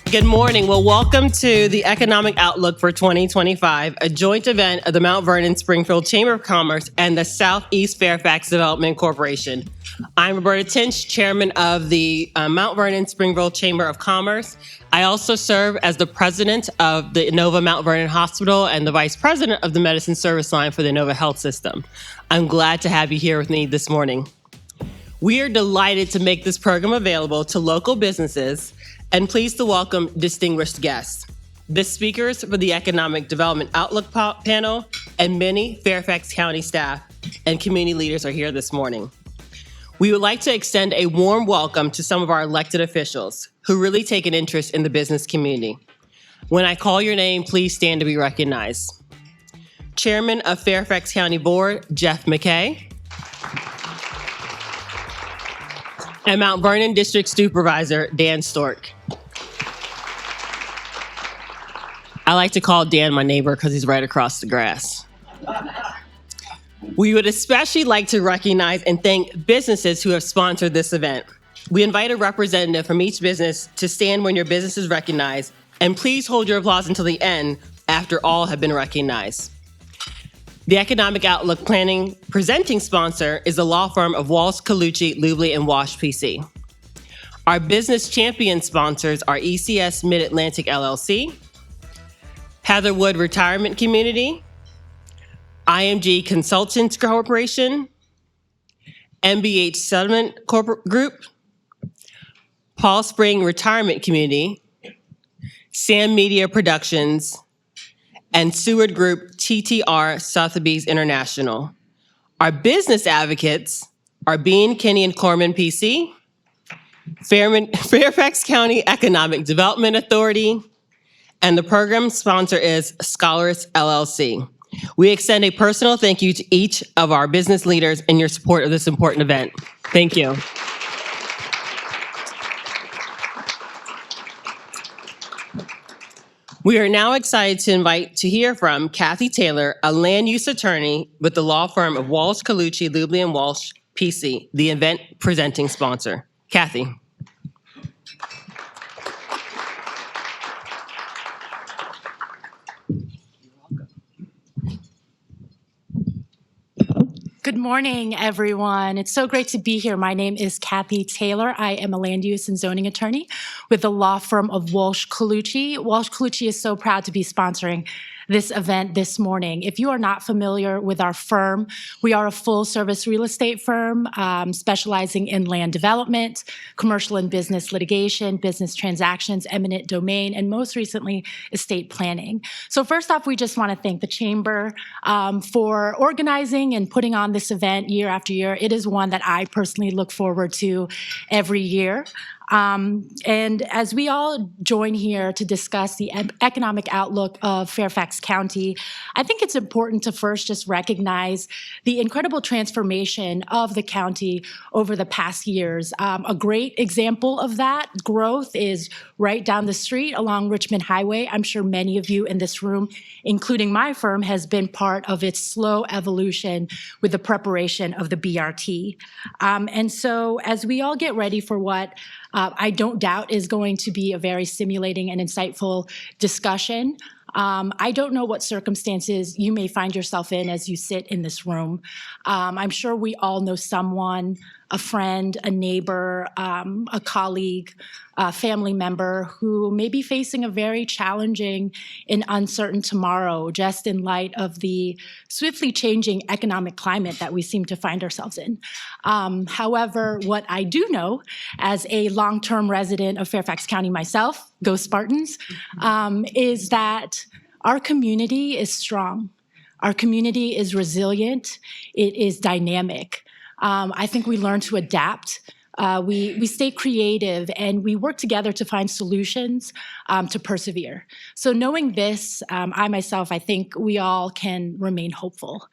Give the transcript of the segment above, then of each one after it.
Good morning. Well, welcome to the Economic Outlook for 2025, a joint event of the Mount Vernon Springfield Chamber of Commerce and the Southeast Fairfax Development Corporation. I'm Roberta Tinch, chairman of the Mount Vernon Springfield Chamber of Commerce. I also serve as the president of the Inova Mount Vernon Hospital and the vice president of the medicine service line for the Inova Health System. I'm glad to have you here with me this morning. We are delighted to make this program available to local businesses and pleased to welcome distinguished guests, the speakers for the Economic Development Outlook panel, and many Fairfax County staff and community leaders are here this morning. We would like to extend a warm welcome to some of our elected officials who really take an interest in the business community. When I call your name, please stand to be recognized. Chairman of Fairfax County Board, Jeff McKay. And Mount Vernon District Supervisor, Dan Stork. I like to call Dan my neighbor because he's right across the grass. We would especially like to recognize and thank businesses who have sponsored this event. We invite a representative from each business to stand when your business is recognized, and please hold your applause until the end after all have been recognized. The Economic Outlook Planning presenting sponsor is the law firm of Walsh, Colucci, Lubley & Walsh, PC. Our business champion sponsors are ECS Mid-Atlantic LLC, Heatherwood Retirement Community, IMG Consultants Corporation, MBH Settlement Group, Paul Spring Retirement Community, Sam Media Productions, and Seward Group TTR Sotheby's International. Our business advocates are Bean, Kinney, and Corman PC, Fairfax County Economic Development Authority, and the program sponsor is Scholars LLC. We extend a personal thank you to each of our business leaders in your support of this important event. Thank you. We are now excited to hear from Kathy Taylor, a land use attorney with the law firm of Walsh, Colucci, Lubley & Walsh, PC, the event presenting sponsor. Kathy. Good morning, everyone. It's so great to be here. My name is Kathy Taylor. I am a land use and zoning attorney with the law firm of Walsh Colucci. Walsh Colucci is so proud to be sponsoring this event this morning. If you are not familiar with our firm, we are a full-service real estate firm specializing in land development, commercial and business litigation, business transactions, eminent domain, and most recently, estate planning. So first off, we just want to thank the Chamber for organizing and putting on this event year after year. It is one that I personally look forward to every year. And as we all join here to discuss the economic outlook of Fairfax County, I think it's important to first just recognize the incredible transformation of the county over the past years. A great example of that growth is right down the street along Richmond Highway. I'm sure many of you in this room, including my firm, has been part of its slow evolution with the preparation of the BRT. And so as we all get ready for what I don't doubt is going to be a very stimulating and insightful discussion. I don't know what circumstances you may find yourself in as you sit in this room. I'm sure we all know someone, a friend, a neighbor, a colleague, a family member who may be facing a very challenging and uncertain tomorrow, just in light of the swiftly changing economic climate that we seem to find ourselves in. However, what I do know as a long-term resident of Fairfax County myself, go Spartans, is that our community is strong. Our community is resilient. It is dynamic. I think we learn to adapt. We stay creative and we work together to find solutions to persevere. So knowing this, I think we all can remain hopeful.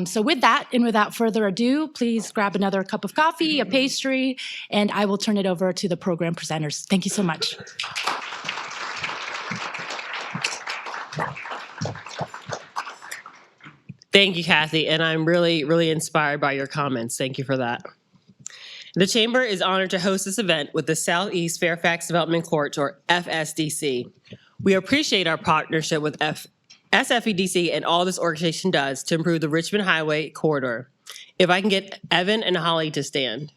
So with that, and without further ado, please grab another cup of coffee, a pastry, and I will turn it over to the program presenters. Thank you so much. Thank you, Kathy, and I'm really, really inspired by your comments. Thank you for that. The Chamber is honored to host this event with the Southeast Fairfax Development Court, or FSDC. We appreciate our partnership with SFEDC and all this organization does to improve the Richmond Highway corridor. If I can get Evan and Holly to stand.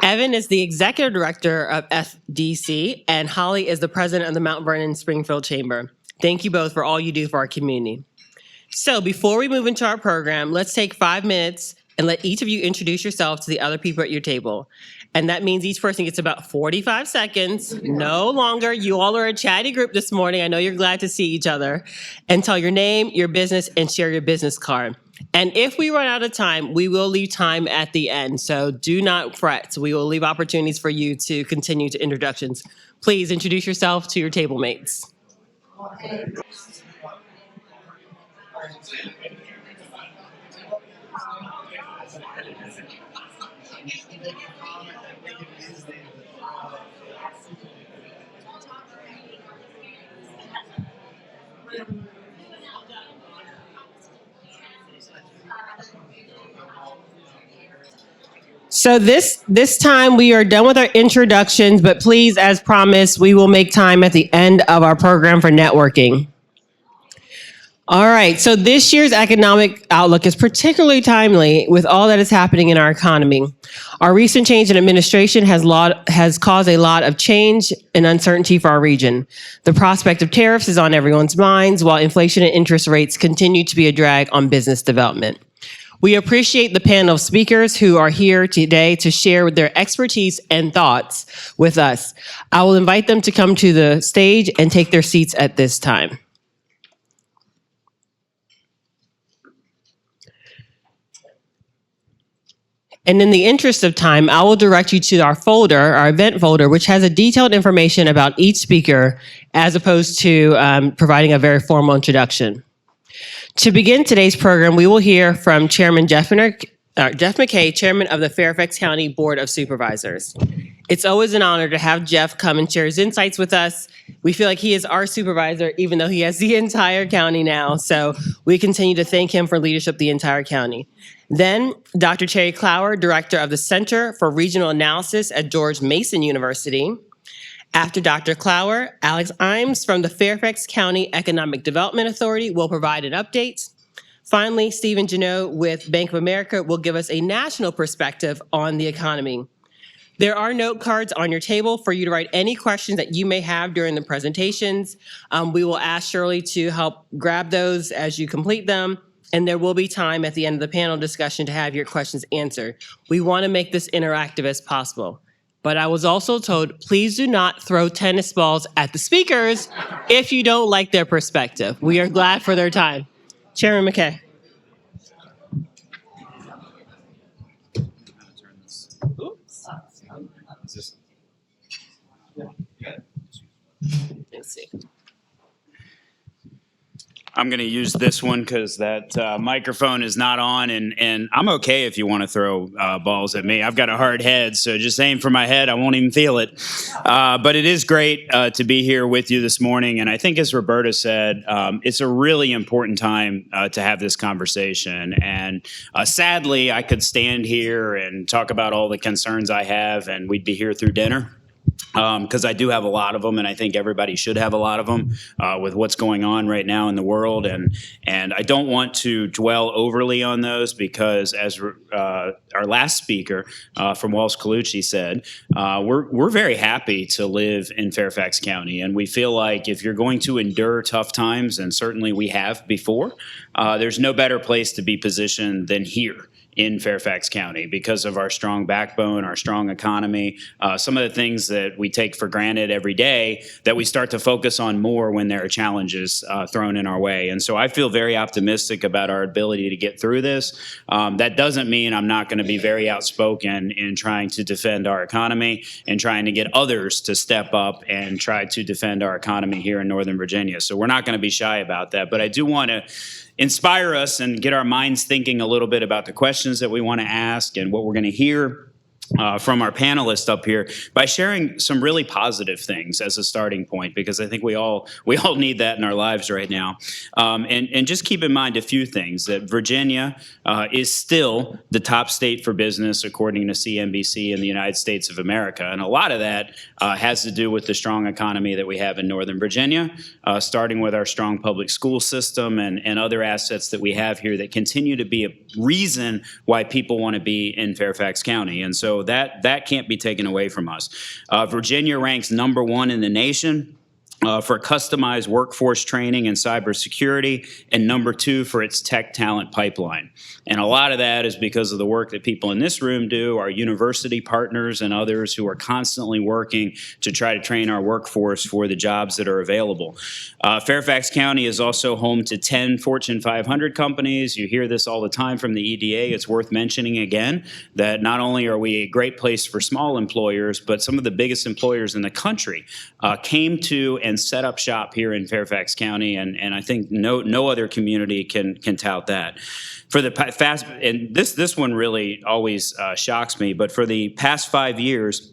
Evan is the Executive Director of FDC, and Holly is the President of the Mount Vernon Springfield Chamber. Thank you both for all you do for our community. So before we move into our program, let's take 5 minutes and let each of you introduce yourself to the other people at your table. And that means each person gets about 45 seconds, no longer. You all are a chatty group this morning. I know you're glad to see each other. And tell your name, your business, and share your business card. And if we run out of time, we will leave time at the end. So do not fret. We will leave opportunities for you to continue to introductions. Please introduce yourself to your table mates. So this time we are done with our introductions, but please, as promised, we will make time at the end of our program for networking. All right, so this year's economic outlook is particularly timely with all that is happening in our economy. Our recent change in administration has caused a lot of change and uncertainty for our region. The prospect of tariffs is on everyone's minds, while inflation and interest rates continue to be a drag on business development. We appreciate the panel of speakers who are here today to share their expertise and thoughts with us. I will invite them to come to the stage and take their seats at this time. And in the interest of time, I will direct you to our folder, our event folder, which has a detailed information about each speaker as opposed to providing a very formal introduction. To begin today's program, we will hear from Chairman Jeff McKay, Chairman of the Fairfax County Board of Supervisors. It's always an honor to have Jeff come and share his insights with us. We feel like he is our supervisor, even though he has the entire county now. So we continue to thank him for leadership of the entire county. Then Dr. Terry Clower, Director of the Center for Regional Analysis at George Mason University. After Dr. Clower, Alex Iams from the Fairfax County Economic Development Authority will provide an update. Finally, Stephen Juneau with Bank of America will give us a national perspective on the economy. There are note cards on your table for you to write any questions that you may have during the presentations. We will ask Shirley to help grab those as you complete them, and there will be time at the end of the panel discussion to have your questions answered. We want to make this interactive as possible. But I was also told, please do not throw tennis balls at the speakers if you don't like their perspective. We are glad for their time. Chairman McKay. Let's see. I'm going to use this one because that microphone is not on, and I'm okay if you want to throw balls at me. I've got a hard head, so just aim for my head. I won't even feel it. But it is great to be here with you this morning, and I think as Roberta said, it's a really important time to have this conversation. And sadly, I could stand here and talk about all the concerns I have, and we'd be here through dinner. Because I do have a lot of them, and I think everybody should have a lot of them with what's going on right now in the world. And I don't want to dwell overly on those because, as our last speaker from Walsh Colucci said, we're very happy to live in Fairfax County, and we feel like if you're going to endure tough times, and certainly we have before, there's no better place to be positioned than here in Fairfax County because of our strong backbone, our strong economy, some of the things that we take for granted every day that we start to focus on more when there are challenges thrown in our way. And so I feel very optimistic about our ability to get through this. That doesn't mean I'm not going to be very outspoken in trying to defend our economy and trying to get others to step up and try to defend our economy here in Northern Virginia. So we're not going to be shy about that. But I do want to inspire us and get our minds thinking a little bit about the questions that we want to ask and what we're going to hear from our panelists up here by sharing some really positive things as a starting point, because I think we all need that in our lives right now. And just keep in mind a few things: that Virginia is still the top state for business according to CNBC in the United States of America, and a lot of that has to do with the strong economy that we have in Northern Virginia, starting with our strong public school system and other assets that we have here that continue to be a reason why people want to be in Fairfax County. And so that can't be taken away from us. Virginia ranks #1 in the nation for customized workforce training and cybersecurity, and #2 for its tech talent pipeline. And a lot of that is because of the work that people in this room do, our university partners and others who are constantly working to try to train our workforce for the jobs that are available. Fairfax County is also home to 10 Fortune 500 companies. You hear this all the time from the EDA. It's worth mentioning again that not only are we a great place for small employers, but some of the biggest employers in the country came to and set up shop here in Fairfax County, and I think no other community can tout that. For the past, and this one really always shocks me, but for the past 5 years,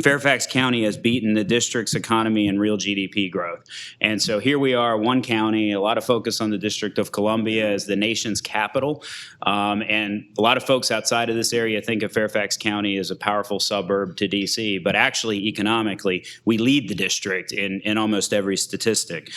Fairfax County has beaten the district's economy and real GDP growth. And so here we are, one county, a lot of focus on the District of Columbia as the nation's capital. And a lot of folks outside of this area think of Fairfax County as a powerful suburb to DC, but actually economically, we lead the district in almost every statistic.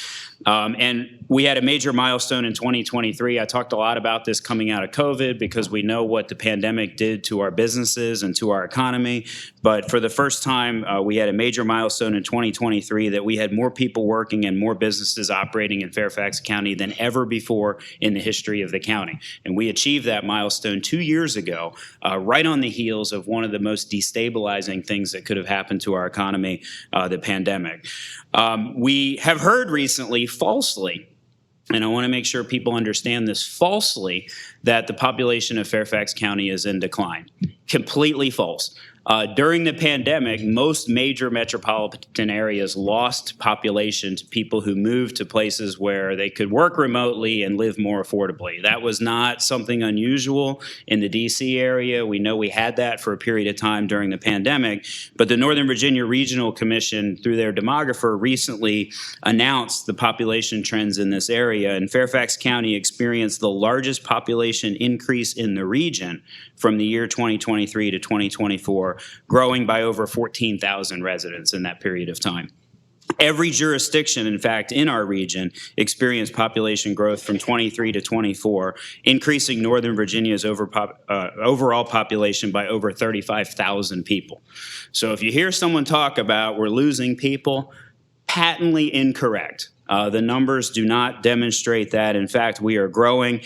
And we had a major milestone in 2023. I talked a lot about this coming out of COVID because we know what the pandemic did to our businesses and to our economy. But for the first time, we had a major milestone in 2023 that we had more people working and more businesses operating in Fairfax County than ever before in the history of the county. And we achieved that milestone 2 years ago, right on the heels of one of the most destabilizing things that could have happened to our economy, the pandemic. We have heard recently, falsely, and I want to make sure people understand this, falsely, that the population of Fairfax County is in decline. Completely false. During the pandemic, most major metropolitan areas lost population to people who moved to places where they could work remotely and live more affordably. That was not something unusual in the DC area. We know we had that for a period of time during the pandemic, but the Northern Virginia Regional Commission, through their demographer, recently announced the population trends in this area, and Fairfax County experienced the largest population increase in the region from the year 2023 to 2024, growing by over 14,000 residents in that period of time. Every jurisdiction, in fact, in our region experienced population growth from 23 to 24, increasing Northern Virginia's overall population by over 35,000 people. So if you hear someone talk about we're losing people, patently incorrect. The numbers do not demonstrate that. In fact, we are growing.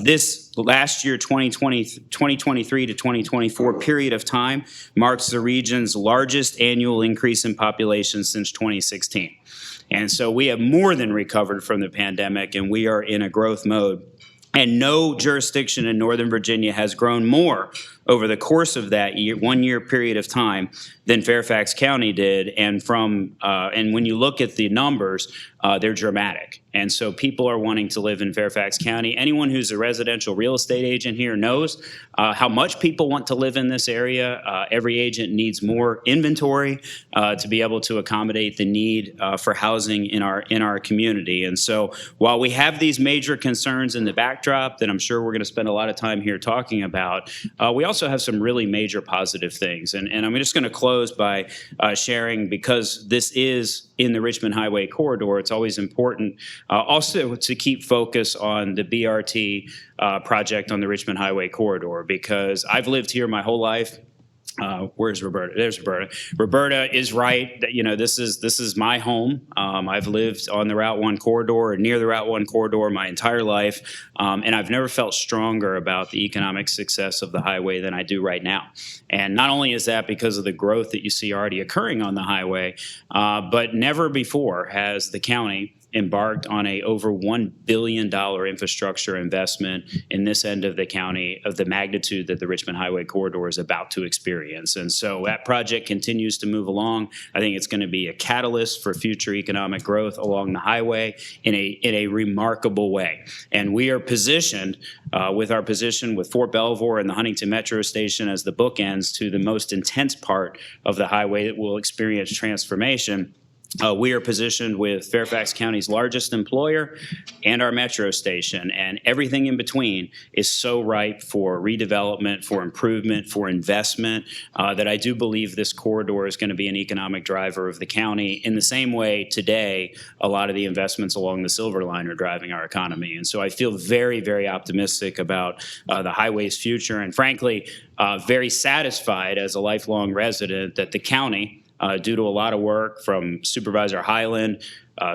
This last year, 2023 to 2024 period of time marks the region's largest annual increase in population since 2016. And so we have more than recovered from the pandemic, and we are in a growth mode. And no jurisdiction in Northern Virginia has grown more over the course of that 1 year period of time than Fairfax County did. And when you look at the numbers, they're dramatic. And so people are wanting to live in Fairfax County. Anyone who's a residential real estate agent here knows how much people want to live in this area. Every agent needs more inventory to be able to accommodate the need for housing in our community. And so while we have these major concerns in the backdrop that I'm sure we're going to spend a lot of time here talking about, we also have some really major positive things. And I'm just going to close by sharing, because this is in the Richmond Highway corridor, it's always important also to keep focus on the BRT project on the Richmond Highway corridor, because I've lived here my whole life. Where's Roberta? There's Roberta. Roberta is right. That, this is my home. I've lived on the Route 1 corridor or near the Route 1 corridor my entire life, and I've never felt stronger about the economic success of the highway than I do right now. And not only is that because of the growth that you see already occurring on the highway, but never before has the county embarked on a over $1 billion infrastructure investment in this end of the county of the magnitude that the Richmond Highway Corridor is about to experience. And so that project continues to move along. I think it's going to be a catalyst for future economic growth along the highway in a remarkable way. And we are positioned with our position with Fort Belvoir and the Huntington Metro Station as the bookends to the most intense part of the highway that will experience transformation. We are positioned with Fairfax County's largest employer and our metro station, and everything in between is so ripe for redevelopment, for improvement, for investment, that I do believe this corridor is going to be an economic driver of the county in the same way today a lot of the investments along the Silver Line are driving our economy. And so I feel very, very optimistic about the highway's future, and frankly, very satisfied as a lifelong resident that the county, due to a lot of work from Supervisor Highland,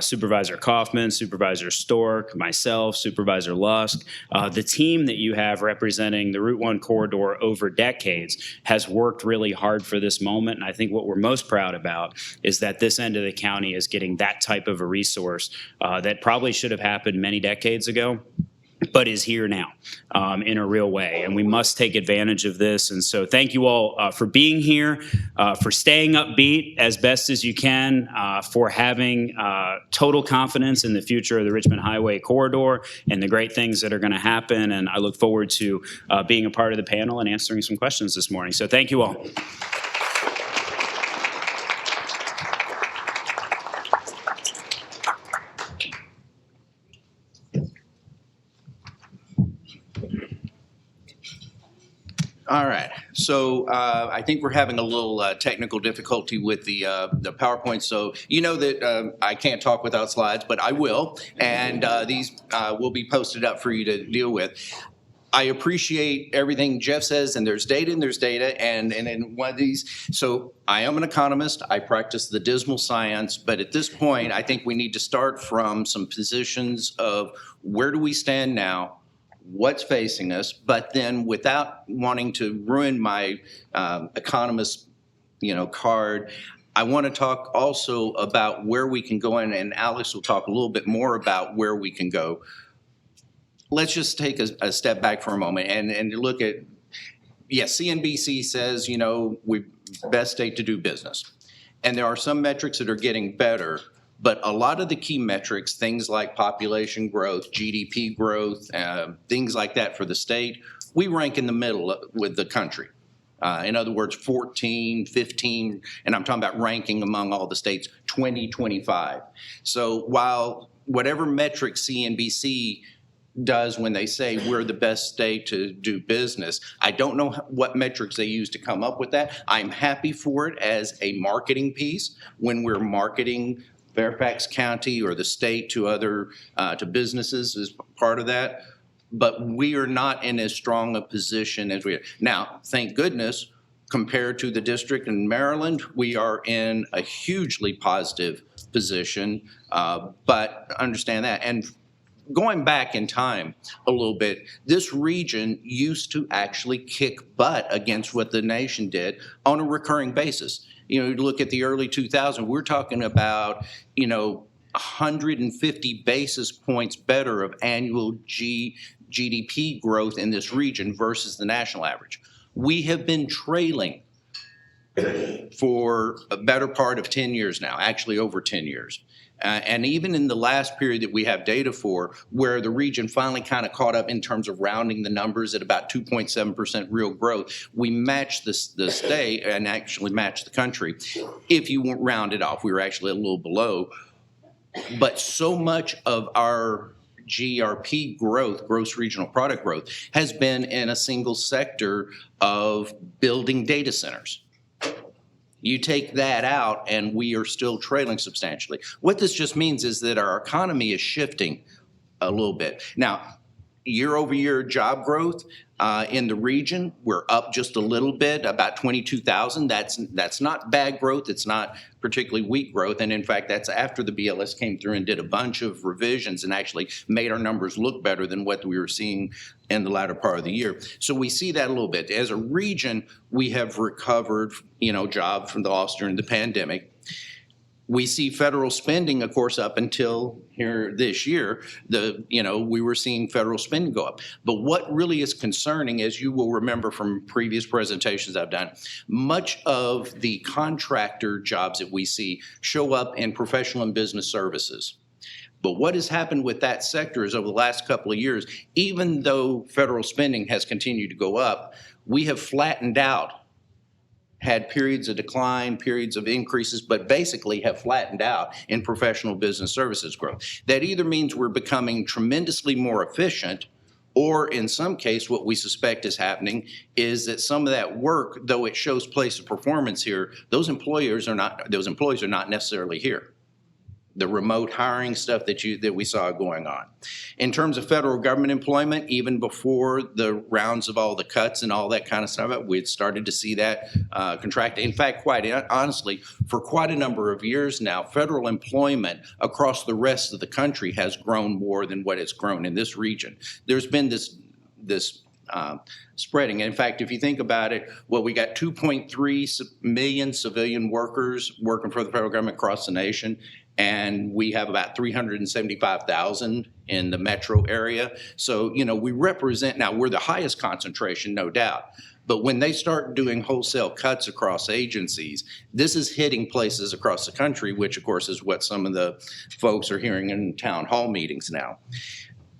Supervisor Kaufman, Supervisor Stork, myself, Supervisor Lusk, the team that you have representing the Route 1 corridor over decades has worked really hard for this moment. And I think what we're most proud about is that this end of the county is getting that type of a resource that probably should have happened many decades ago, but is here now in a real way. And we must take advantage of this. And so thank you all for being here, for staying upbeat as best as you can, for having total confidence in the future of the Richmond Highway Corridor and the great things that are going to happen. And I look forward to being a part of the panel and answering some questions this morning. So thank you all. All right, so I think we're having a little technical difficulty with the PowerPoint. So you know that I can't talk without slides, but I will, and these will be posted up for you to deal with. I appreciate everything Jeff says, and there's data, and in one of these. So I am an economist. I practice the dismal science, but at this point, I think we need to start from some positions of where do we stand now, what's facing us, but then without wanting to ruin my economist, card, I want to talk also about where we can go in, and Alex will talk a little bit more about where we can go. Let's just take a step back for a moment and look at, yes, CNBC says, we best state to do business. And there are some metrics that are getting better, but a lot of the key metrics, things like population growth, GDP growth, things like that for the state, we rank in the middle with the country. In other words, 14, 15, and I'm talking about ranking among all the states, 20, 25. So while whatever metric CNBC does when they say we're the best state to do business, I don't know what metrics they use to come up with that. I'm happy for it as a marketing piece when we're marketing Fairfax County or the state to other to businesses as part of that. But we are not in as strong a position as we are. Now, thank goodness, compared to the district in Maryland, we are in a hugely positive position, but understand that. And going back in time a little bit, this region used to actually kick butt against what the nation did on a recurring basis. You look at the early 2000s, we're talking about, 150 basis points better of annual GDP growth in this region versus the national average. We have been trailing for a better part of 10 years now, actually over 10 years. And even in the last period that we have data for, where the region finally kind of caught up in terms of rounding the numbers at about 2.7% real growth, we matched the state and actually matched the country. If you won't round it off, we were actually a little below. But so much of our GRP growth, gross regional product growth, has been in a single sector of building data centers. You take that out and we are still trailing substantially. What this just means is that our economy is shifting a little bit. Now, year over year job growth in the region, we're up just a little bit, about 22,000. That's not bad growth. It's not particularly weak growth. And in fact, that's after the BLS came through and did a bunch of revisions and actually made our numbers look better than what we were seeing in the latter part of the year. So we see that a little bit. As a region, we have recovered, jobs from the loss during the pandemic. We see federal spending, of course, up until here this year, we were seeing federal spending go up. But what really is concerning, as you will remember from previous presentations I've done, much of the contractor jobs that we see show up in professional and business services. But what has happened with that sector is over the last couple of years, even though federal spending has continued to go up, we have flattened out, had periods of decline, periods of increases, but basically have flattened out in professional business services growth. That either means we're becoming tremendously more efficient, or in some case, what we suspect is happening is that some of that work, though it shows place of performance here, those employees are not necessarily here. The remote hiring stuff that we saw going on. In terms of federal government employment, even before the rounds of all the cuts and all that kind of stuff, we had started to see that contract. In fact, quite honestly, for quite a number of years now, federal employment across the rest of the country has grown more than what it's grown in this region. There's been this spreading. And in fact, if you think about it, we got 2.3 million civilian workers working for the federal government across the nation, and we have about 375,000 in the metro area. So, we represent, now we're the highest concentration, no doubt, but when they start doing wholesale cuts across agencies, this is hitting places across the country, which of course is what some of the folks are hearing in town hall meetings now.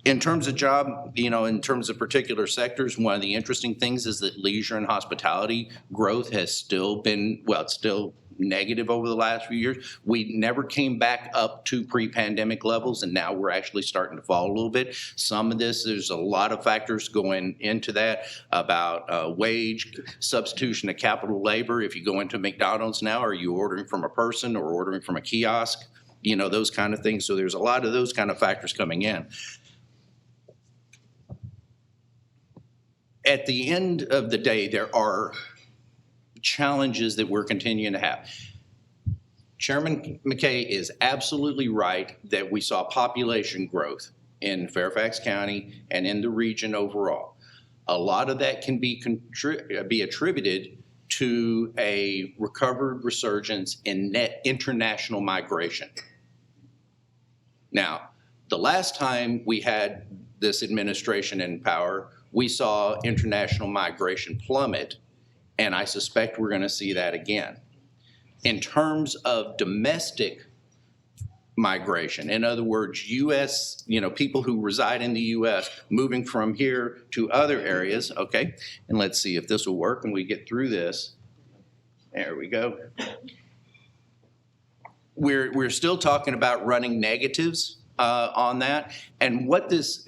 In terms of job, in terms of particular sectors, one of the interesting things is that leisure and hospitality growth has still been, it's still negative over the last few years. We never came back up to pre-pandemic levels, and now we're actually starting to fall a little bit. Some of this, there's a lot of factors going into that about wage, substitution of capital labor. If you go into McDonald's now, are you ordering from a person or ordering from a kiosk? Those kind of things. So there's a lot of those kind of factors coming in. At the end of the day, there are challenges that we're continuing to have. Chairman McKay is absolutely right that we saw population growth in Fairfax County and in the region overall. A lot of that can be attributed to a recovered resurgence in net international migration. Now, the last time we had this administration in power, we saw international migration plummet, and I suspect we're going to see that again. In terms of domestic migration, in other words, U.S., people who reside in the U.S. moving from here to other areas, okay, and let's see if this will work when we get through this. There we go. We're still talking about running negatives on that, and what this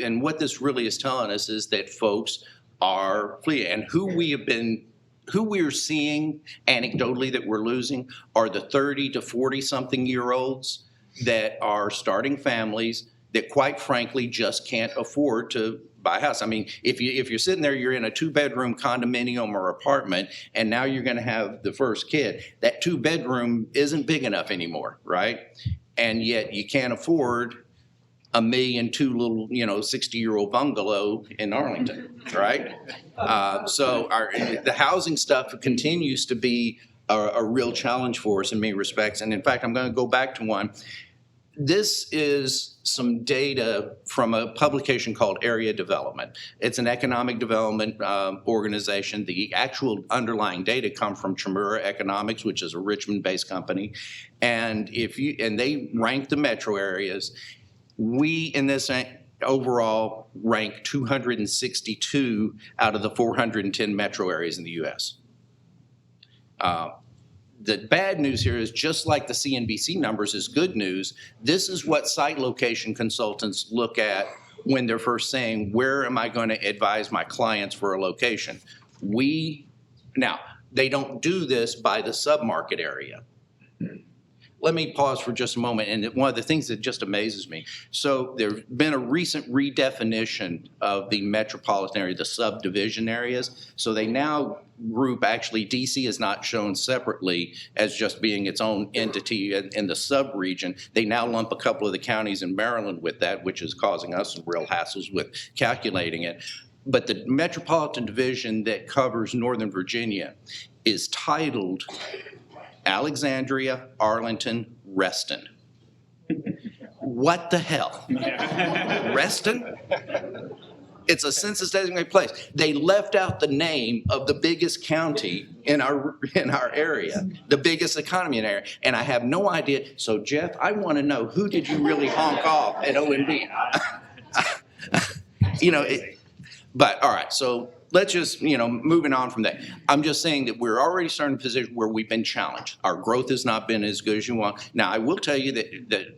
really is telling us is that folks are fleeing, and who we are seeing anecdotally that we're losing are the 30 to 40 something year olds that are starting families that quite frankly just can't afford to buy a house. I mean, if you're sitting there, you're in a 2-bedroom condominium or apartment, and now you're going to have the first kid. That 2-bedroom isn't big enough anymore, right? And yet you can't afford $1.2 million little, 60-year-old bungalow in Arlington, right? So the housing stuff continues to be a real challenge for us in many respects. And in fact, I'm going to go back to one. This is some data from a publication called Area Development. It's an economic development organization. The actual underlying data come from Chimera Economics, which is a Richmond-based company. And they rank the metro areas. We, in this overall, rank 262 out of the 410 metro areas in the U.S. The bad news here is, just like the CNBC numbers is good news, this is what site location consultants look at when they're first saying, where am I going to advise my clients for a location? Now, they don't do this by the submarket area. Let me pause for just a moment. And one of the things that just amazes me, so there's been a recent redefinition of the metropolitan area, the subdivision areas. So they now group, actually DC is not shown separately as just being its own entity in the sub-region. They now lump a couple of the counties in Maryland with that, which is causing us some real hassles with calculating it. But the metropolitan division that covers Northern Virginia is titled Alexandria, Arlington, Reston. What the hell? Reston? It's a census designated place. They left out the name of the biggest county in our area, the biggest economy in our area, and I have no idea. So Jeff, I want to know, who did you really honk off at OMB? But all right, so let's just, moving on from that. I'm just saying that we're already starting a position where we've been challenged. Our growth has not been as good as you want. Now, I will tell you that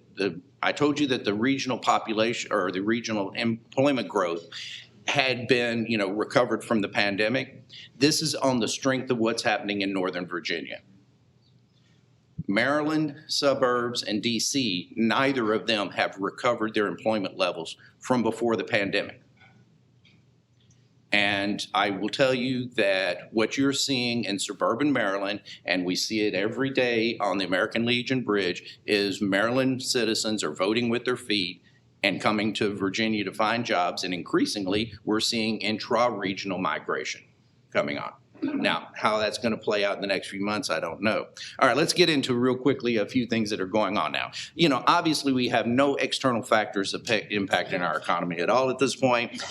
I told you that the regional population or the regional employment growth had been, recovered from the pandemic. This is on the strength of what's happening in Northern Virginia. Maryland suburbs and DC, neither of them have recovered their employment levels from before the pandemic. And I will tell you that what you're seeing in suburban Maryland, and we see it every day on the American Legion Bridge, is Maryland citizens are voting with their feet and coming to Virginia to find jobs. And increasingly, we're seeing intra-regional migration coming on. Now, how that's going to play out in the next few months, I don't know. All right, let's get into real quickly a few things that are going on now. Obviously, we have no external factors impacting our economy at all at this point.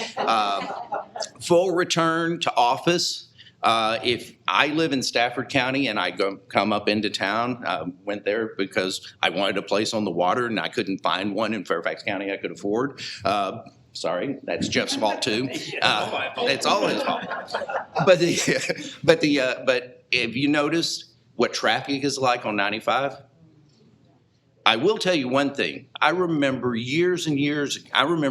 Full return to office. If I live in Stafford County and I come up into town, went there because I wanted a place on the water and I couldn't find one in Fairfax County I could afford. Sorry, that's Jeff's fault too. It's all his fault. But if you notice what traffic is like on 95, I will tell you one thing. I remember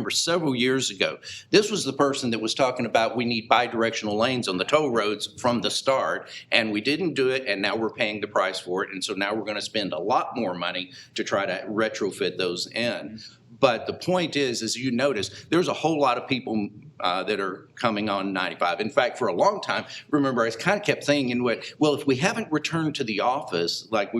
several years ago, this was the person that was talking about we need bi-directional lanes on the toll roads from the start, and we didn't do it, and now we're paying the price for it, and so now we're going to spend a lot more money to try to retrofit those in. But the point is, as you notice, there's a whole lot of people that are coming on 95. In fact, for a long time, remember, I kind of kept thinking, well, if we haven't returned to the office, like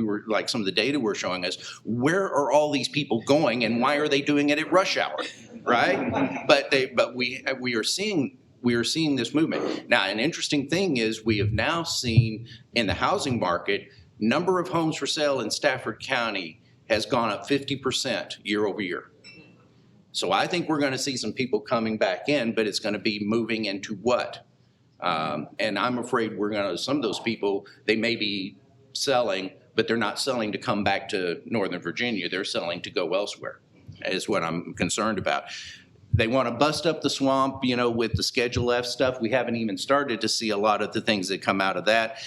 some of the data were showing us, where are all these people going, and why are they doing it at rush hour, right? But we are seeing this movement. Now, an interesting thing is we have now seen in the housing market, number of homes for sale in Stafford County has gone up 50% year over year. So I think we're going to see some people coming back in, but it's going to be moving into what? And I'm afraid some of those people, they may be selling, but they're not selling to come back to Northern Virginia. They're selling to go elsewhere, is what I'm concerned about. They want to bust up the swamp, with the Schedule F stuff. We haven't even started to see a lot of the things that come out of that.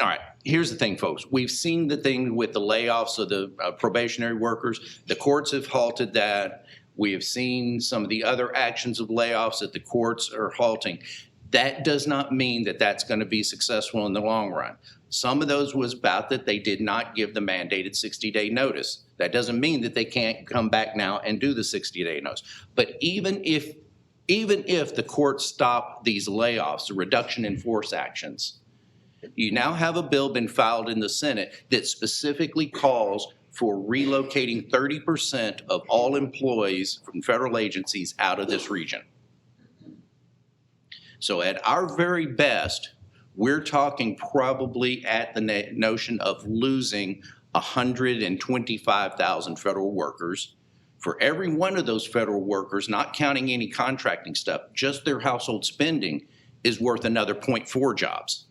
All right, here's the thing, folks. We've seen the thing with the layoffs of the probationary workers. The courts have halted that. We have seen some of the other actions of layoffs that the courts are halting. That does not mean that that's going to be successful in the long run. Some of those was about that they did not give the mandated 60-day notice. That doesn't mean that they can't come back now and do the 60-day notice. But even if the courts stop these layoffs, the reduction in force actions, you now have a bill been filed in the Senate that specifically calls for relocating 30% of all employees from federal agencies out of this region. So at our very best, we're talking probably at the notion of losing 125,000 federal workers. For every one of those federal workers, not counting any contracting stuff, just their household spending is worth another 0.4 jobs.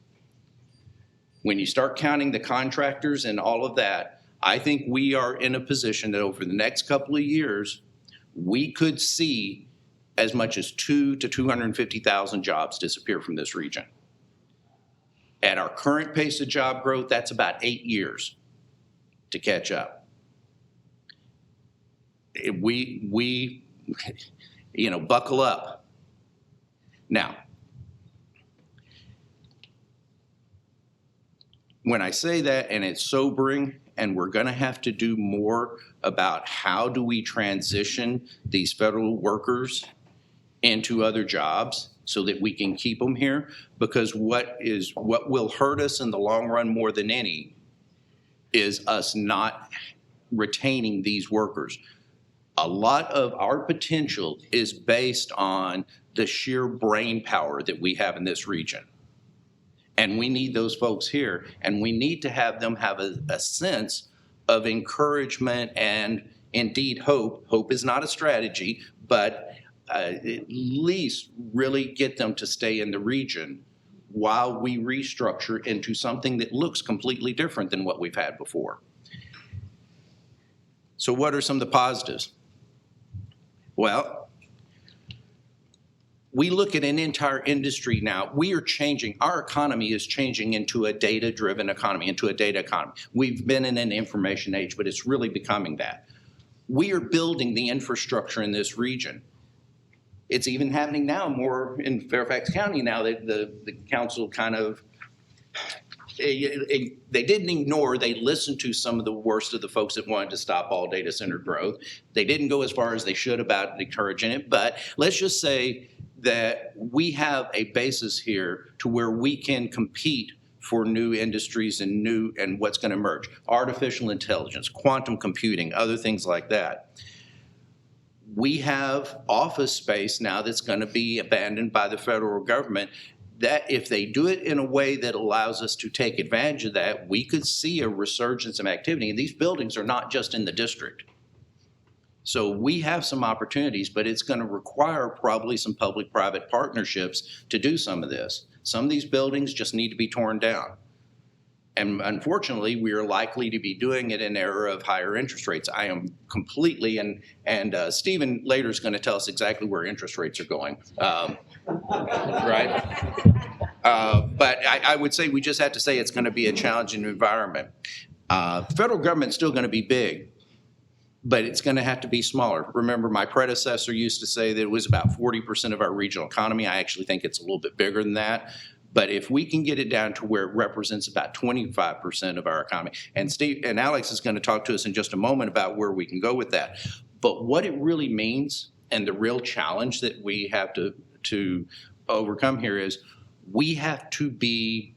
When you start counting the contractors and all of that, I think we are in a position that over the next couple of years, we could see as much as 200,000 to 250,000 jobs disappear from this region. At our current pace of job growth, that's about 8 years to catch up. We buckle up. Now, when I say that, and it's sobering, and we're going to have to do more about how do we transition these federal workers into other jobs so that we can keep them here, because what will hurt us in the long run more than any is us not retaining these workers. A lot of our potential is based on the sheer brain power that we have in this region. And we need those folks here, and we need to have them have a sense of encouragement and indeed hope. Hope is not a strategy, but at least really get them to stay in the region while we restructure into something that looks completely different than what we've had before. So what are some of the positives? Well, we look at an entire industry now. We are changing. Our economy is changing into a data-driven economy, into a data economy. We've been in an information age, but it's really becoming that. We are building the infrastructure in this region. It's even happening now more in Fairfax County now that the council kind of, they didn't ignore, they listened to some of the worst of the folks that wanted to stop all data center growth. They didn't go as far as they should about encouraging it, but let's just say that we have a basis here to where we can compete for new industries and what's going to emerge. Artificial intelligence, quantum computing, other things like that. We have office space now that's going to be abandoned by the federal government, that if they do it in a way that allows us to take advantage of that, we could see a resurgence of activity. And these buildings are not just in the district. So we have some opportunities, but it's going to require probably some public-private partnerships to do some of this. Some of these buildings just need to be torn down. And unfortunately, we are likely to be doing it in an era of higher interest rates. I am completely, and Stephen later is going to tell us exactly where interest rates are going, right? But I would say we just have to say it's going to be a challenging environment. The federal government's still going to be big, but it's going to have to be smaller. Remember, my predecessor used to say that it was about 40% of our regional economy. I actually think it's a little bit bigger than that. But if we can get it down to where it represents about 25% of our economy, and Steve and Alex is going to talk to us in just a moment about where we can go with that. But what it really means and the real challenge that we have to overcome here is we have to be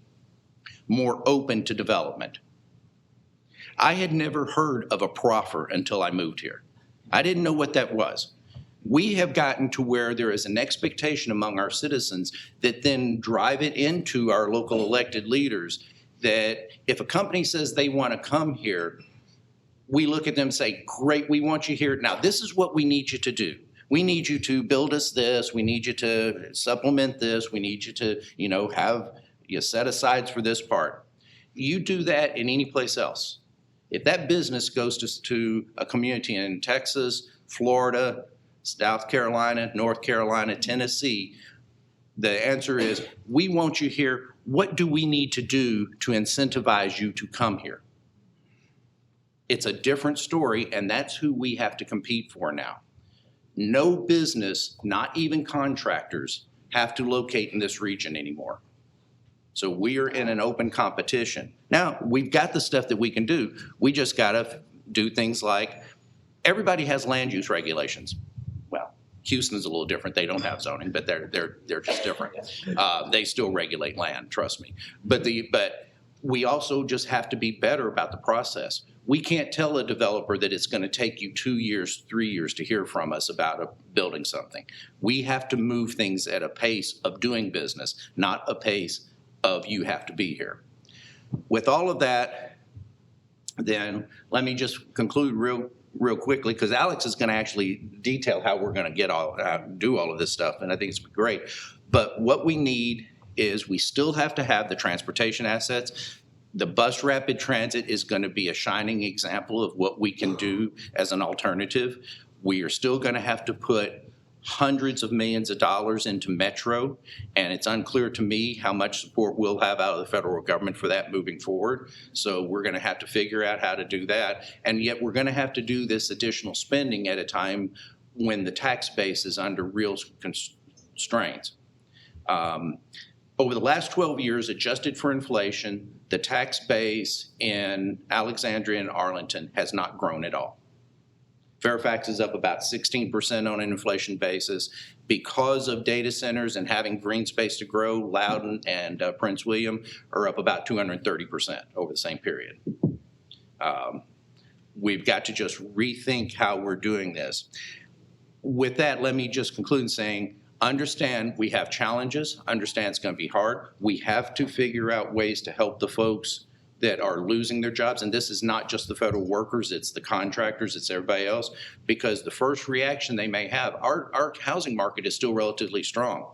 more open to development. I had never heard of a proffer until I moved here. I didn't know what that was. We have gotten to where there is an expectation among our citizens that then drive it into our local elected leaders that if a company says they want to come here, we look at them and say, great, we want you here. Now, this is what we need you to do. We need you to build us this. We need you to supplement this. We need you to, have you set asides for this part. You do that in any place else. If that business goes to a community in Texas, Florida, South Carolina, North Carolina, Tennessee, the answer is, we want you here. What do we need to do to incentivize you to come here? It's a different story, and that's who we have to compete for now. No business, not even contractors, have to locate in this region anymore. So we are in an open competition. Now, we've got the stuff that we can do. We just got to do things like, everybody has land use regulations. Well, Houston's a little different. They don't have zoning, but they're just different. They still regulate land, trust me. But we also just have to be better about the process. We can't tell a developer that it's going to take you 2 years, 3 years to hear from us about building something. We have to move things at a pace of doing business, not a pace of you have to be here. With all of that, then let me just conclude real quickly, because Alex is going to actually detail how we're going to do all of this stuff, and I think it's great. But what we need is we still have to have the transportation assets. The bus rapid transit is going to be a shining example of what we can do as an alternative. We are still going to have to put hundreds of millions of dollars into Metro, and it's unclear to me how much support we'll have out of the federal government for that moving forward. So we're going to have to figure out how to do that, and yet we're going to have to do this additional spending at a time when the tax base is under real constraints. Over the last 12 years, adjusted for inflation, the tax base in Alexandria and Arlington has not grown at all. Fairfax is up about 16% on an inflation basis. Because of data centers and having green space to grow, Loudoun and Prince William are up about 230% over the same period. We've got to just rethink how we're doing this. With that, let me just conclude in saying, understand we have challenges, understand it's going to be hard. We have to figure out ways to help the folks that are losing their jobs, and this is not just the federal workers, it's the contractors, it's everybody else, because the first reaction they may have, our housing market is still relatively strong.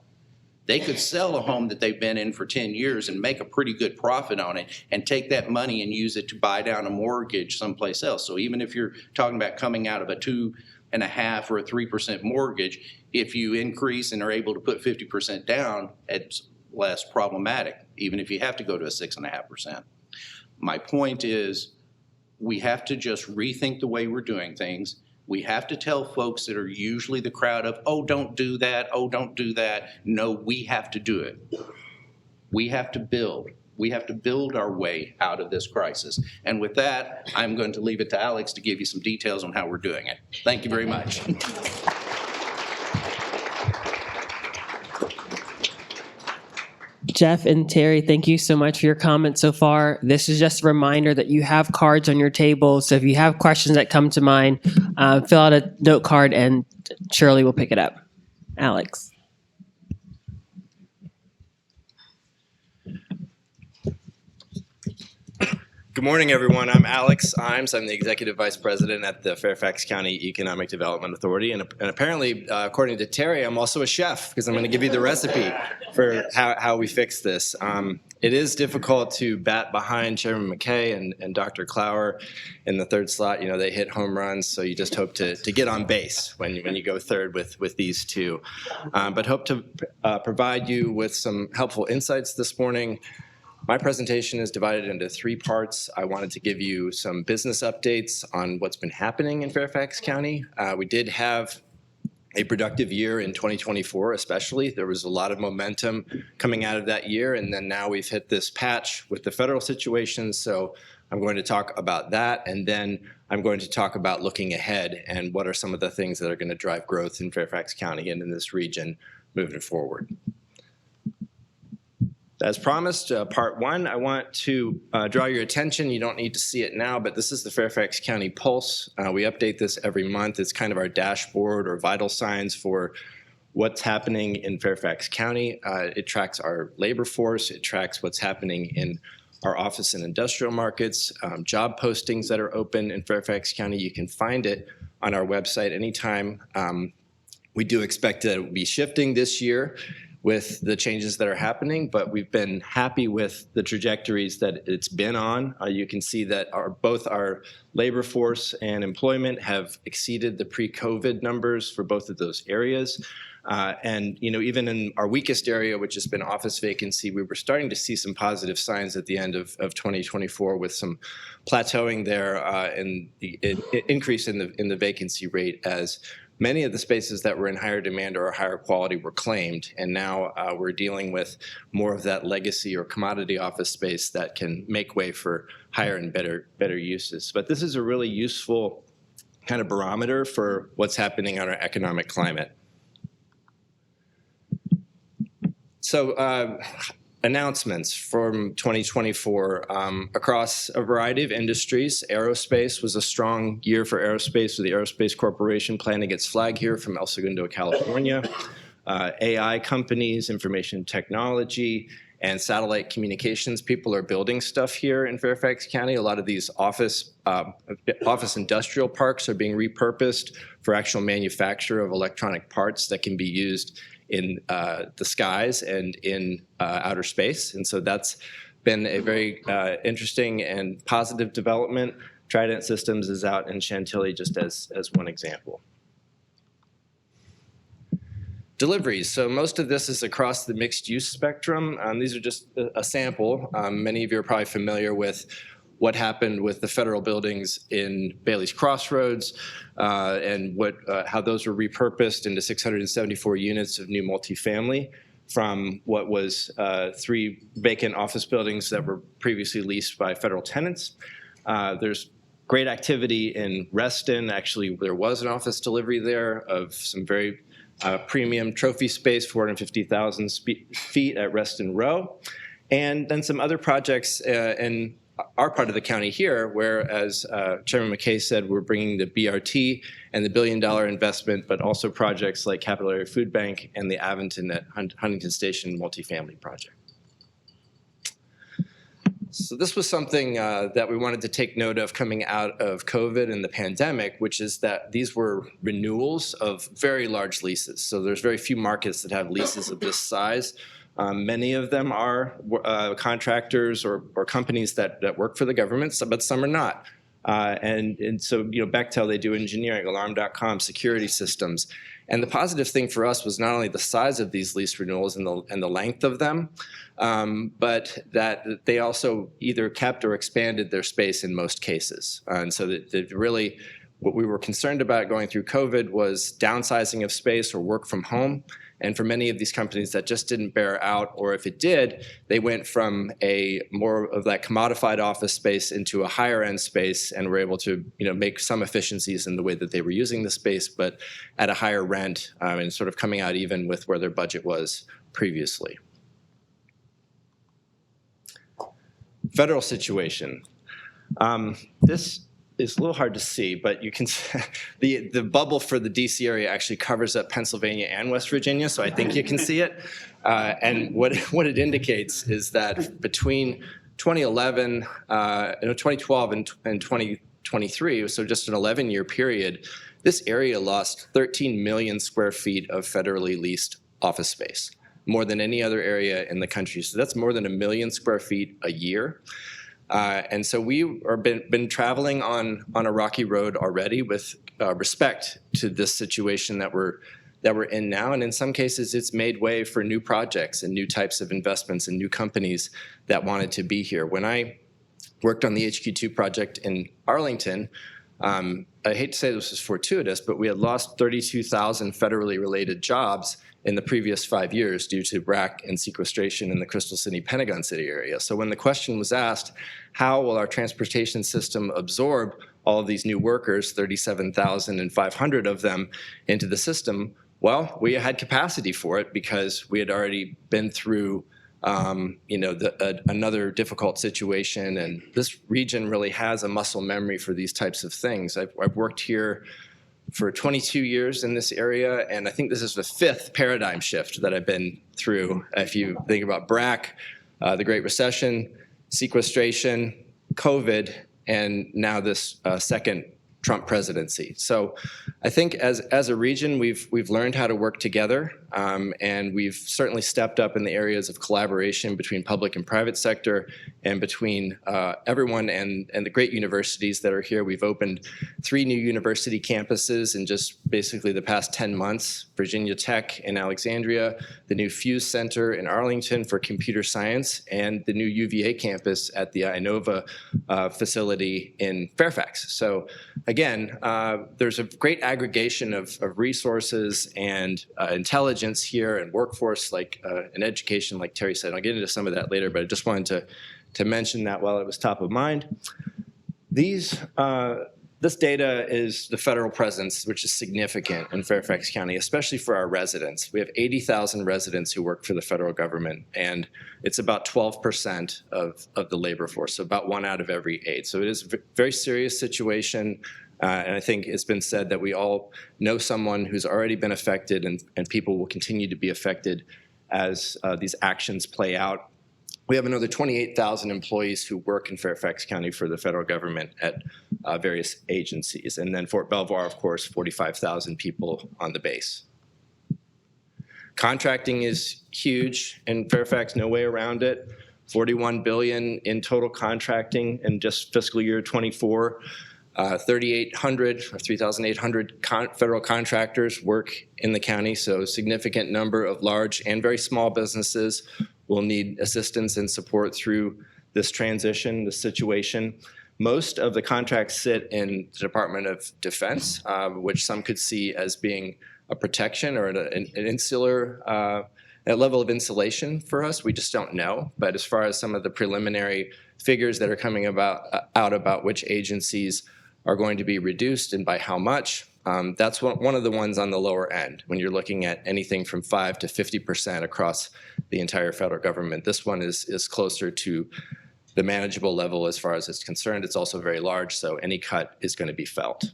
They could sell a home that they've been in for 10 years and make a pretty good profit on it and take that money and use it to buy down a mortgage someplace else. So even if you're talking about coming out of a 2.5% or a 3% mortgage, if you increase and are able to put 50% down, it's less problematic, even if you have to go to a 6.5%. My point is, we have to just rethink the way we're doing things. We have to tell folks that are usually the crowd of, oh, don't do that, oh, don't do that. No, we have to do it. We have to build. We have to build our way out of this crisis. And with that, I'm going to leave it to Alex to give you some details on how we're doing it. Thank you very much. Jeff and Terry, thank you so much for your comments so far. This is just a reminder that you have cards on your table. So if you have questions that come to mind, fill out a note card and Shirley will pick it up. Alex. Good morning, everyone. I'm Alex Iams. I'm the Executive Vice President at the Fairfax County Economic Development Authority. And apparently, according to Terry, I'm also a chef because I'm going to give you the recipe for how we fix this. It is difficult to bat behind Chairman McKay and Dr. Clower in the third slot. You know, they hit home runs, so you just hope to get on base when you go third with these two. But hope to provide you with some helpful insights this morning. My presentation is divided into three parts. I wanted to give you some business updates on what's been happening in Fairfax County. We did have a productive year in 2024, especially. There was a lot of momentum coming out of that year, and then now we've hit this patch with the federal situation. So I'm going to talk about that, and then I'm going to talk about looking ahead and what are some of the things that are going to drive growth in Fairfax County and in this region moving forward. As promised, part one, I want to draw your attention. You don't need to see it now, but this is the Fairfax County Pulse. We update this every month. It's kind of our dashboard or vital signs for what's happening in Fairfax County. It tracks our labor force. It tracks what's happening in our office and industrial markets, job postings that are open in Fairfax County. You can find it on our website anytime. We do expect that it will be shifting this year with the changes that are happening, but we've been happy with the trajectories that it's been on. You can see that both our labor force and employment have exceeded the pre-COVID numbers for both of those areas. And even in our weakest area, which has been office vacancy, we were starting to see some positive signs at the end of 2024 with some plateauing there and the increase in the vacancy rate as many of the spaces that were in higher demand or higher quality were claimed, and now we're dealing with more of that legacy or commodity office space that can make way for higher and better uses. But this is a really useful kind of barometer for what's happening on our economic climate. So announcements from 2024 across a variety of industries. Aerospace was a strong year for aerospace, with the Aerospace Corporation planting its flag here from El Segundo, California. AI companies, information technology, and satellite communications people are building stuff here in Fairfax County. A lot of these office industrial parks are being repurposed for actual manufacture of electronic parts that can be used in the skies and in outer space. And so that's been a very interesting and positive development. Trident Systems is out in Chantilly just as one example. Deliveries. So most of this is across the mixed use spectrum. These are just a sample. Many of you are probably familiar with what happened with the federal buildings in Bailey's Crossroads and how those were repurposed into 674 units of new multifamily from what was 3 vacant office buildings that were previously leased by federal tenants. There's great activity in Reston. Actually, there was an office delivery there of some very premium trophy space, 450,000 feet at Reston Row. And then some other projects in our part of the county here, where, as Chairman McKay said, we're bringing the BRT and the $1 billion investment, but also projects like Capital Area Food Bank and the Aventon at Huntington Station multifamily project. So this was something that we wanted to take note of coming out of COVID and the pandemic, which is that these were renewals of very large leases. So there's very few markets that have leases of this size. Many of them are contractors or companies that work for the government, but some are not. And so, Bechtel, they do engineering, Alarm.com, security systems. And the positive thing for us was not only the size of these lease renewals and the length of them, but that they also either kept or expanded their space in most cases. And so that really what we were concerned about going through COVID was downsizing of space or work from home. And for many of these companies, that just didn't bear out, or if it did, they went from a more of that commodified office space into a higher end space and were able to make some efficiencies in the way that they were using the space, but at a higher rent and sort of coming out even with where their budget was previously. Federal situation. This is a little hard to see, but you can the bubble for the DC area actually covers up Pennsylvania and West Virginia, so I think you can see it. And what it indicates is that between 2011, 2012 and 2023, so just an 11-year period, this area lost 13 million square feet of federally leased office space, more than any other area in the country. So that's more than 1 million square feet a year. And so we are been traveling on a rocky road already with respect to this situation that we're in now. And in some cases, it's made way for new projects and new types of investments and new companies that wanted to be here. When I worked on the HQ2 project in Arlington, I hate to say this was fortuitous, but we had lost 32,000 federally related jobs in the previous 5 years due to BRAC and sequestration in the Crystal City, Pentagon City area. So when the question was asked, how will our transportation system absorb all of these new workers, 37,500 of them, into the system? Well, we had capacity for it because we had already been through another difficult situation, and this region really has a muscle memory for these types of things. I've worked here for 22 years in this area, and I think this is the 5th paradigm shift that I've been through. If you think about BRAC, the Great Recession, sequestration, COVID, and now this second Trump presidency. So I think as a region, we've learned how to work together, and we've certainly stepped up in the areas of collaboration between public and private sector and between everyone and the great universities that are here. We've opened 3 new university campuses in just basically the past 10 months, Virginia Tech in Alexandria, the new Fuse Center in Arlington for computer science, and the new UVA campus at the Inova facility in Fairfax. So again, there's a great aggregation of resources and intelligence here and workforce and education, like Terry said. I'll get into some of that later, but I just wanted to mention that while it was top of mind. This data is the federal presence, which is significant in Fairfax County, especially for our residents. We have 80,000 residents who work for the federal government, and it's about 12% of the labor force, so about 1 out of every 8. So it is a very serious situation, and I think it's been said that we all know someone who's already been affected, and people will continue to be affected as these actions play out. We have another 28,000 employees who work in Fairfax County for the federal government at various agencies. And then Fort Belvoir, of course, 45,000 people on the base. Contracting is huge in Fairfax, no way around it. $41 billion in total contracting in just fiscal year 24. 3,800 or 3,800 federal contractors work in the county, so a significant number of large and very small businesses will need assistance and support through this transition, this situation. Most of the contracts sit in the Department of Defense, which some could see as being a protection or an insular a level of insulation for us. We just don't know. But as far as some of the preliminary figures that are coming out about which agencies are going to be reduced and by how much, that's one of the ones on the lower end when you're looking at anything from 5 to 50% across the entire federal government. This one is closer to the manageable level as far as it's concerned. It's also very large, so any cut is going to be felt.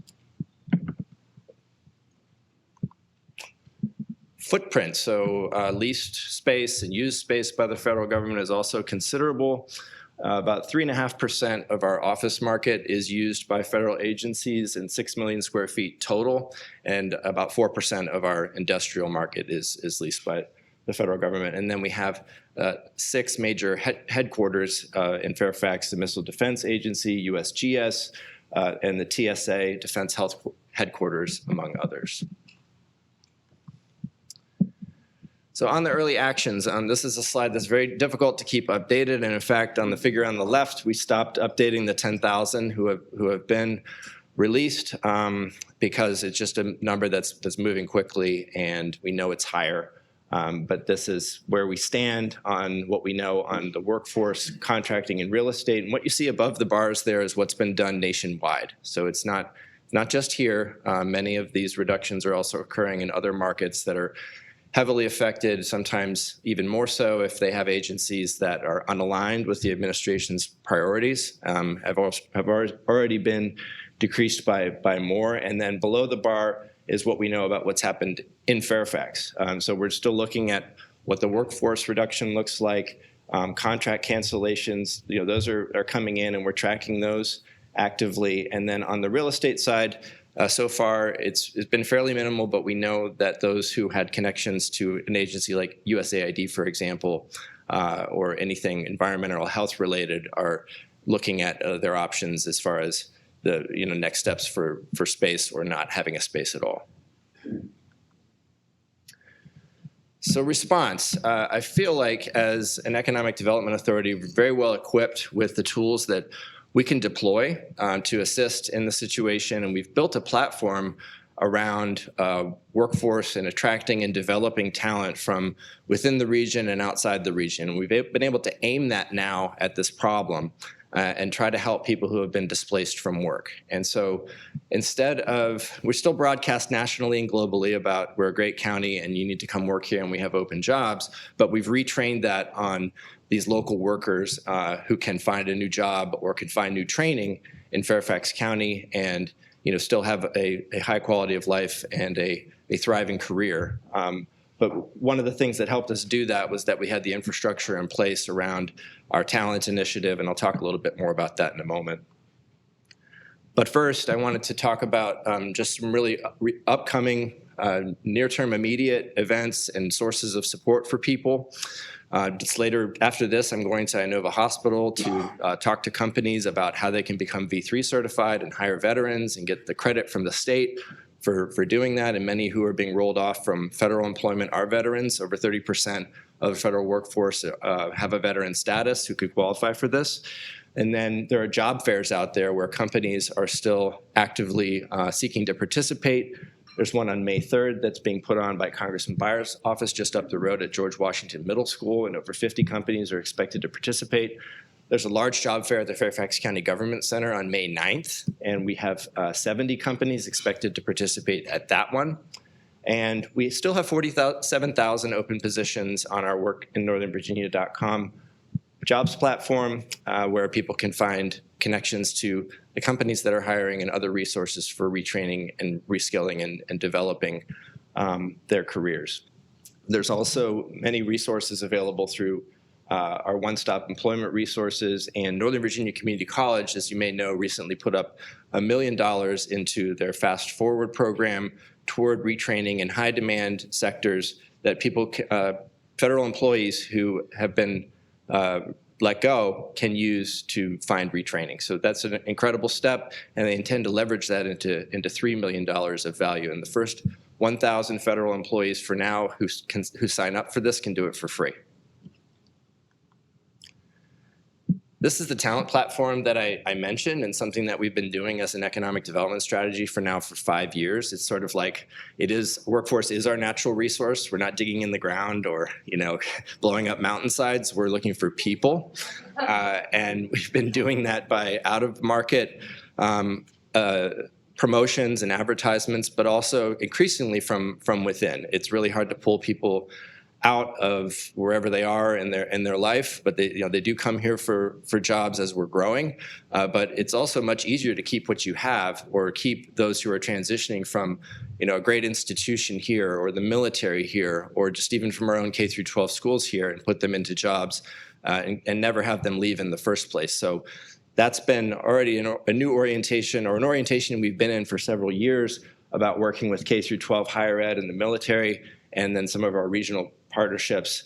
Footprint, so leased space and used space by the federal government is also considerable. About 3.5% of our office market is used by federal agencies and 6 million square feet total, and about 4% of our industrial market is leased by the federal government. And then we have 6 major headquarters in Fairfax: the Missile Defense Agency, USGS, and the TSA, Defense Health Headquarters, among others. So on the early actions, this is a slide that's very difficult to keep updated. And in fact, on the figure on the left, we stopped updating the 10,000 who have been released because it's just a number that's moving quickly, and we know it's higher. But this is where we stand on what we know on the workforce, contracting, and real estate. And what you see above the bars there is what's been done nationwide. So it's not just here. Many of these reductions are also occurring in other markets that are heavily affected, sometimes even more so if they have agencies that are unaligned with the administration's priorities, have already been decreased by more. And then below the bar is what we know about what's happened in Fairfax. So we're still looking at what the workforce reduction looks like, contract cancellations, those are coming in, and we're tracking those actively. And then on the real estate side, so far, it's been fairly minimal, but we know that those who had connections to an agency like USAID, for example, or anything environmental or health related, are looking at their options as far as the next steps for space or not having a space at all. So response, I feel like as an economic development authority, we're very well equipped with the tools that we can deploy to assist in the situation. And we've built a platform around workforce and attracting and developing talent from within the region and outside the region. We've been able to aim that now at this problem and try to help people who have been displaced from work. And so instead of, we still broadcast nationally and globally about we're a great county and you need to come work here and we have open jobs, but we've retrained that on these local workers who can find a new job or can find new training in Fairfax County and still have a high quality of life and a thriving career. But one of the things that helped us do that was that we had the infrastructure in place around our talent initiative, and I'll talk a little bit more about that in a moment. But first, I wanted to talk about just some really upcoming near-term immediate events and sources of support for people. Just later after this, I'm going to Inova Hospital to talk to companies about how they can become V3 certified and hire veterans and get the credit from the state for doing that. And many who are being rolled off from federal employment are veterans. Over 30% of the federal workforce have a veteran status who could qualify for this. And then there are job fairs out there where companies are still actively seeking to participate. There's one on May 3rd that's being put on by Congressman Byers' office just up the road at George Washington Middle School, and over 50 companies are expected to participate. There's a large job fair at the Fairfax County Government Center on May 9th, and we have 70 companies expected to participate at that one. And we still have 47,000 open positions on our workinnorthernvirginia.com jobs platform where people can find connections to the companies that are hiring and other resources for retraining and reskilling and developing their careers. There's also many resources available through our one-stop employment resources, and Northern Virginia Community College, as you may know, recently put up $1 million into their Fast Forward program toward retraining in high-demand sectors that people, federal employees who have been let go can use to find retraining. So that's an incredible step, and they intend to leverage that into $3 million of value. And the first 1,000 federal employees for now who sign up for this can do it for free. This is the talent platform that I mentioned, and something that we've been doing as an economic development strategy for 5 years. It's sort of like workforce is our natural resource. We're not digging in the ground or blowing up mountainsides. We're looking for people, and we've been doing that by out-of-market promotions and advertisements, but also increasingly from within. It's really hard to pull people out of wherever they are in their life, but they do come here for jobs as we're growing. But it's also much easier to keep what you have, or keep those who are transitioning from a great institution here, or the military here, or just even from our own K through 12 schools here, and put them into jobs and never have them leave in the first place. So that's been already a new orientation, or an orientation we've been in for several years, about working with K through 12 higher ed and the military, and then some of our regional partnerships.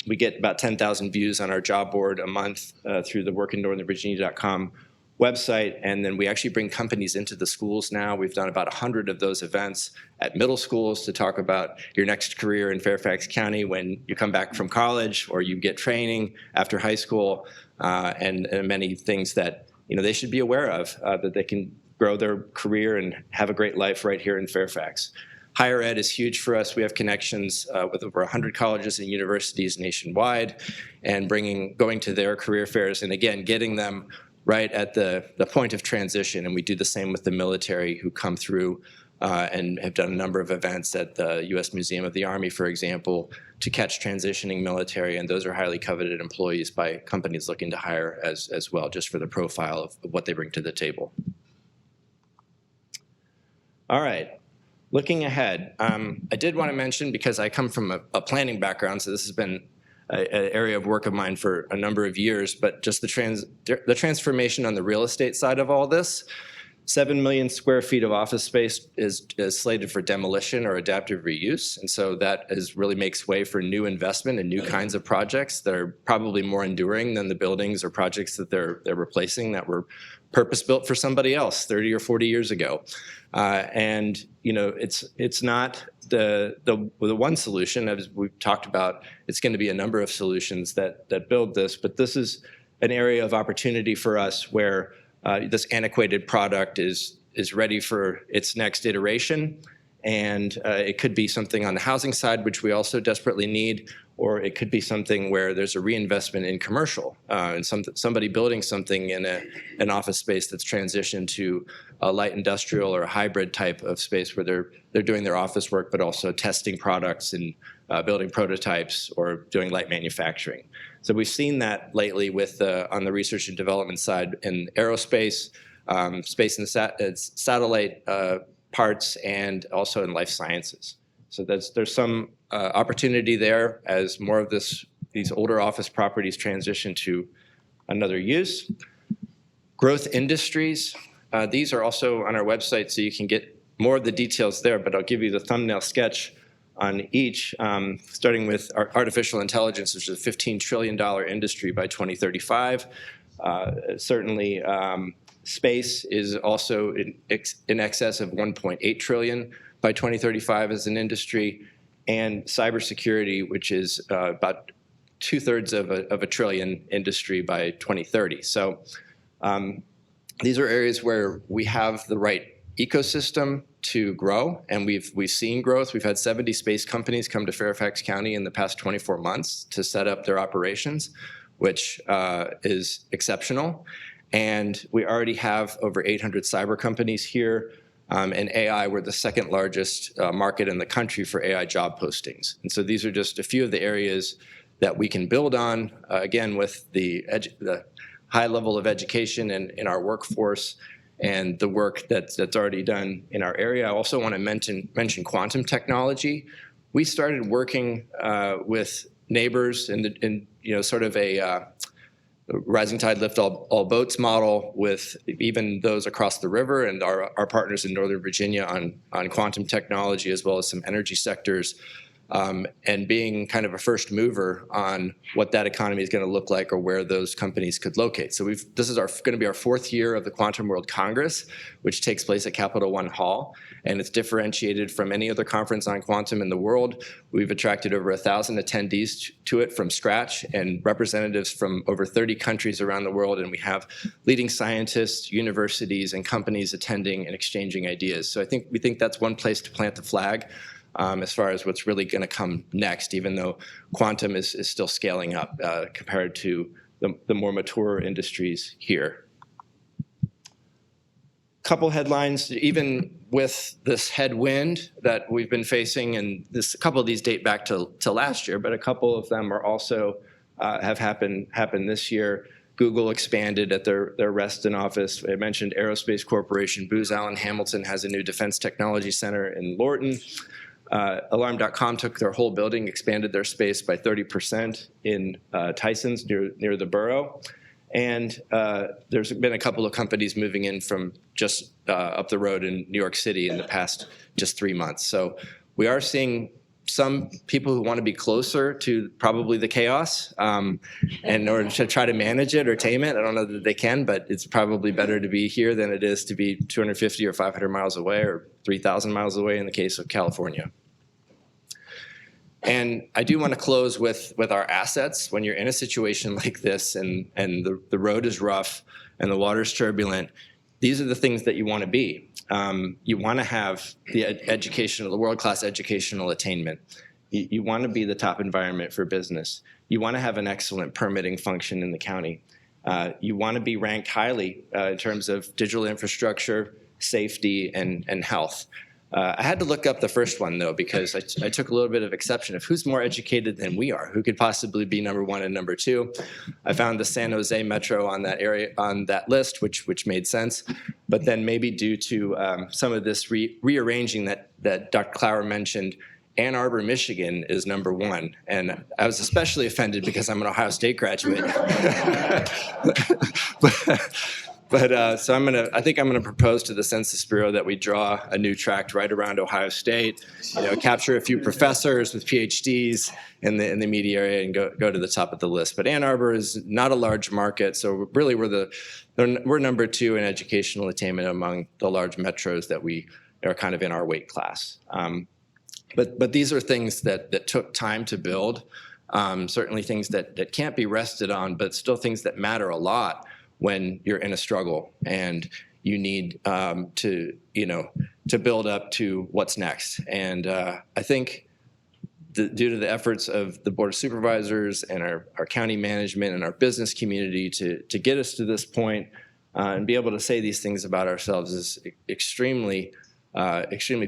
We get about 10,000 views on our job board a month through the workinnorthernvirginia.com website, and then we actually bring companies into the schools now. We've done about 100 of those events at middle schools to talk about your next career in Fairfax County when you come back from college, or you get training after high school, and many things that they should be aware of, that they can grow their career and have a great life right here in Fairfax. Higher ed is huge for us. We have connections with over 100 colleges and universities nationwide, and going to their career fairs, and again, getting them right at the point of transition. And we do the same with the military, who come through and have done a number of events at the U.S. Museum of the Army, for example, to catch transitioning military. And those are highly coveted employees by companies looking to hire as well, just for the profile of what they bring to the table. All right. Looking ahead, I did want to mention, because I come from a planning background, so this has been an area of work of mine for a number of years, but just the transformation on the real estate side of all this. 7 million square feet of office space is slated for demolition or adaptive reuse, and so that really makes way for new investment and new kinds of projects that are probably more enduring than the buildings or projects that they're replacing, that were purpose-built for somebody else 30 or 40 years ago. And it's not the one solution. As we've talked about, it's going to be a number of solutions that build this, but this is an area of opportunity for us where this antiquated product is ready for its next iteration. And it could be something on the housing side, which we also desperately need, or it could be something where there's a reinvestment in commercial, and somebody building something in an office space that's transitioned to a light industrial or a hybrid type of space, where they're doing their office work, but also testing products and building prototypes, or doing light manufacturing. So we've seen that lately with on the research and development side in aerospace, space and satellite parts, and also in life sciences. So there's some opportunity there as more of these older office properties transition to another use. Growth industries, these are also on our website, so you can get more of the details there, but I'll give you the thumbnail sketch on each, starting with artificial intelligence, which is a $15 trillion industry by 2035. Certainly, space is also in excess of 1.8 trillion by 2035 as an industry, and cybersecurity, which is about 2/3 of a trillion industry by 2030. So these are areas where we have the right ecosystem to grow, and we've seen growth. We've had 70 space companies come to Fairfax County in the past 24 months to set up their operations, which is exceptional. And we already have over 800 cyber companies here, and AI, we're the second largest market in the country for AI job postings. And so these are just a few of the areas that we can build on, again, with the high level of education in our workforce and the work that's already done in our area. I also want to mention quantum technology. We started working with neighbors in sort of a rising tide lift all boats model with even those across the river, and our partners in Northern Virginia on quantum technology, as well as some energy sectors, and being kind of a first mover on what that economy is going to look like, or where those companies could locate. So this is going to be our 4th year of the Quantum World Congress, which takes place at Capital One Hall, and it's differentiated from any other conference on quantum in the world. We've attracted over 1,000 attendees to it from scratch, and representatives from over 30 countries around the world, and we have leading scientists, universities, and companies attending and exchanging ideas. So we think that's one place to plant the flag as far as what's really going to come next, even though quantum is still scaling up compared to the more mature industries here. Couple headlines, even with this headwind that we've been facing, and a couple of these date back to last year, but a couple of them are also have happened this year. Google expanded at their Reston office. I mentioned Aerospace Corporation. Booz Allen Hamilton has a new defense technology center in Lorton. Alarm.com took their whole building, expanded their space by 30% in Tysons near the borough. And there's been a couple of companies moving in from just up the road in New York City in the past just 3 months. So we are seeing some people who want to be closer to probably the chaos in order to try to manage it or tame it. I don't know that they can, but it's probably better to be here than it is to be 250 or 500 miles away or 3,000 miles away in the case of California. And I do want to close with our assets. When you're in a situation like this and the road is rough and the water's turbulent, these are the things that you want to be. You want to have the world-class educational attainment. You want to be the top environment for business. You want to have an excellent permitting function in the county. You want to be ranked highly in terms of digital infrastructure, safety, and health. I had to look up the first one, though, because I took a little bit of exception of who's more educated than we are, who could possibly be number one and number two. I found the San Jose Metro on that list, which made sense. But then maybe due to some of this rearranging that Dr. Clower mentioned, Ann Arbor, Michigan is number one. And I was especially offended because I'm an Ohio State graduate. So I think I'm gonna propose to the Census Bureau that we draw a new tract right around Ohio State, capture a few professors with PhDs in the media area and go to the top of the list. But Ann Arbor is not a large market, so really we're number two in educational attainment among the large metros that we are kind of in our weight class. But these are things that took time to build, certainly things that can't be rested on, but still things that matter a lot when you're in a struggle and you need to build up to what's next. And I think due to the efforts of the Board of Supervisors and our county management and our business community to get us to this point and be able to say these things about ourselves is extremely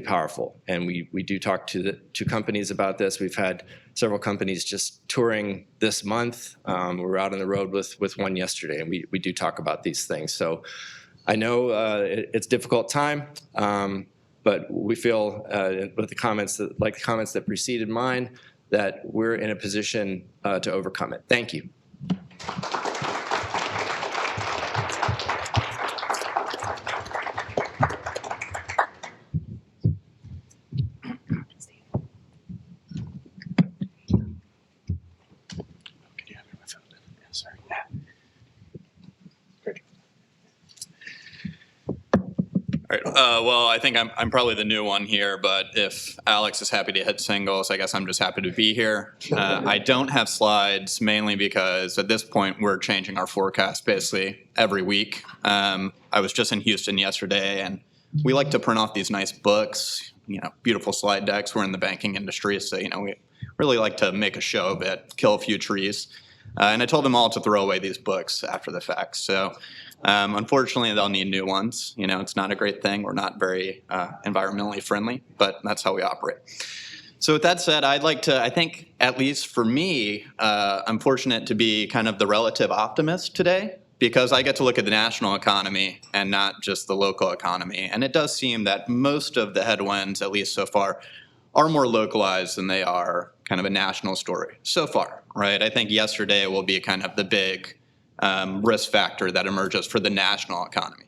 powerful. And we do talk to companies about this. We've had several companies just touring this month. We're out on the road with one yesterday, and we do talk about these things. So I know it's a difficult time, but we feel with the comments that preceded mine that we're in a position to overcome it. Thank you. Well, I think I'm probably the new one here, but if Alex is happy to hit singles, I guess I'm just happy to be here. I don't have slides mainly because at this point we're changing our forecast basically every week. I was just in Houston yesterday, and we like to print off these nice books, beautiful slide decks. We're in the banking industry, so we really like to make a show of it, kill a few trees. And I told them all to throw away these books after the fact. So unfortunately, they'll need new ones. It's not a great thing. We're not very environmentally friendly, but that's how we operate. So with that said, I think, at least for me, I'm fortunate to be kind of the relative optimist today because I get to look at the national economy and not just the local economy. And it does seem that most of the headwinds, at least so far, are more localized than they are kind of a national story so far, right? I think yesterday will be kind of the big risk factor that emerges for the national economy.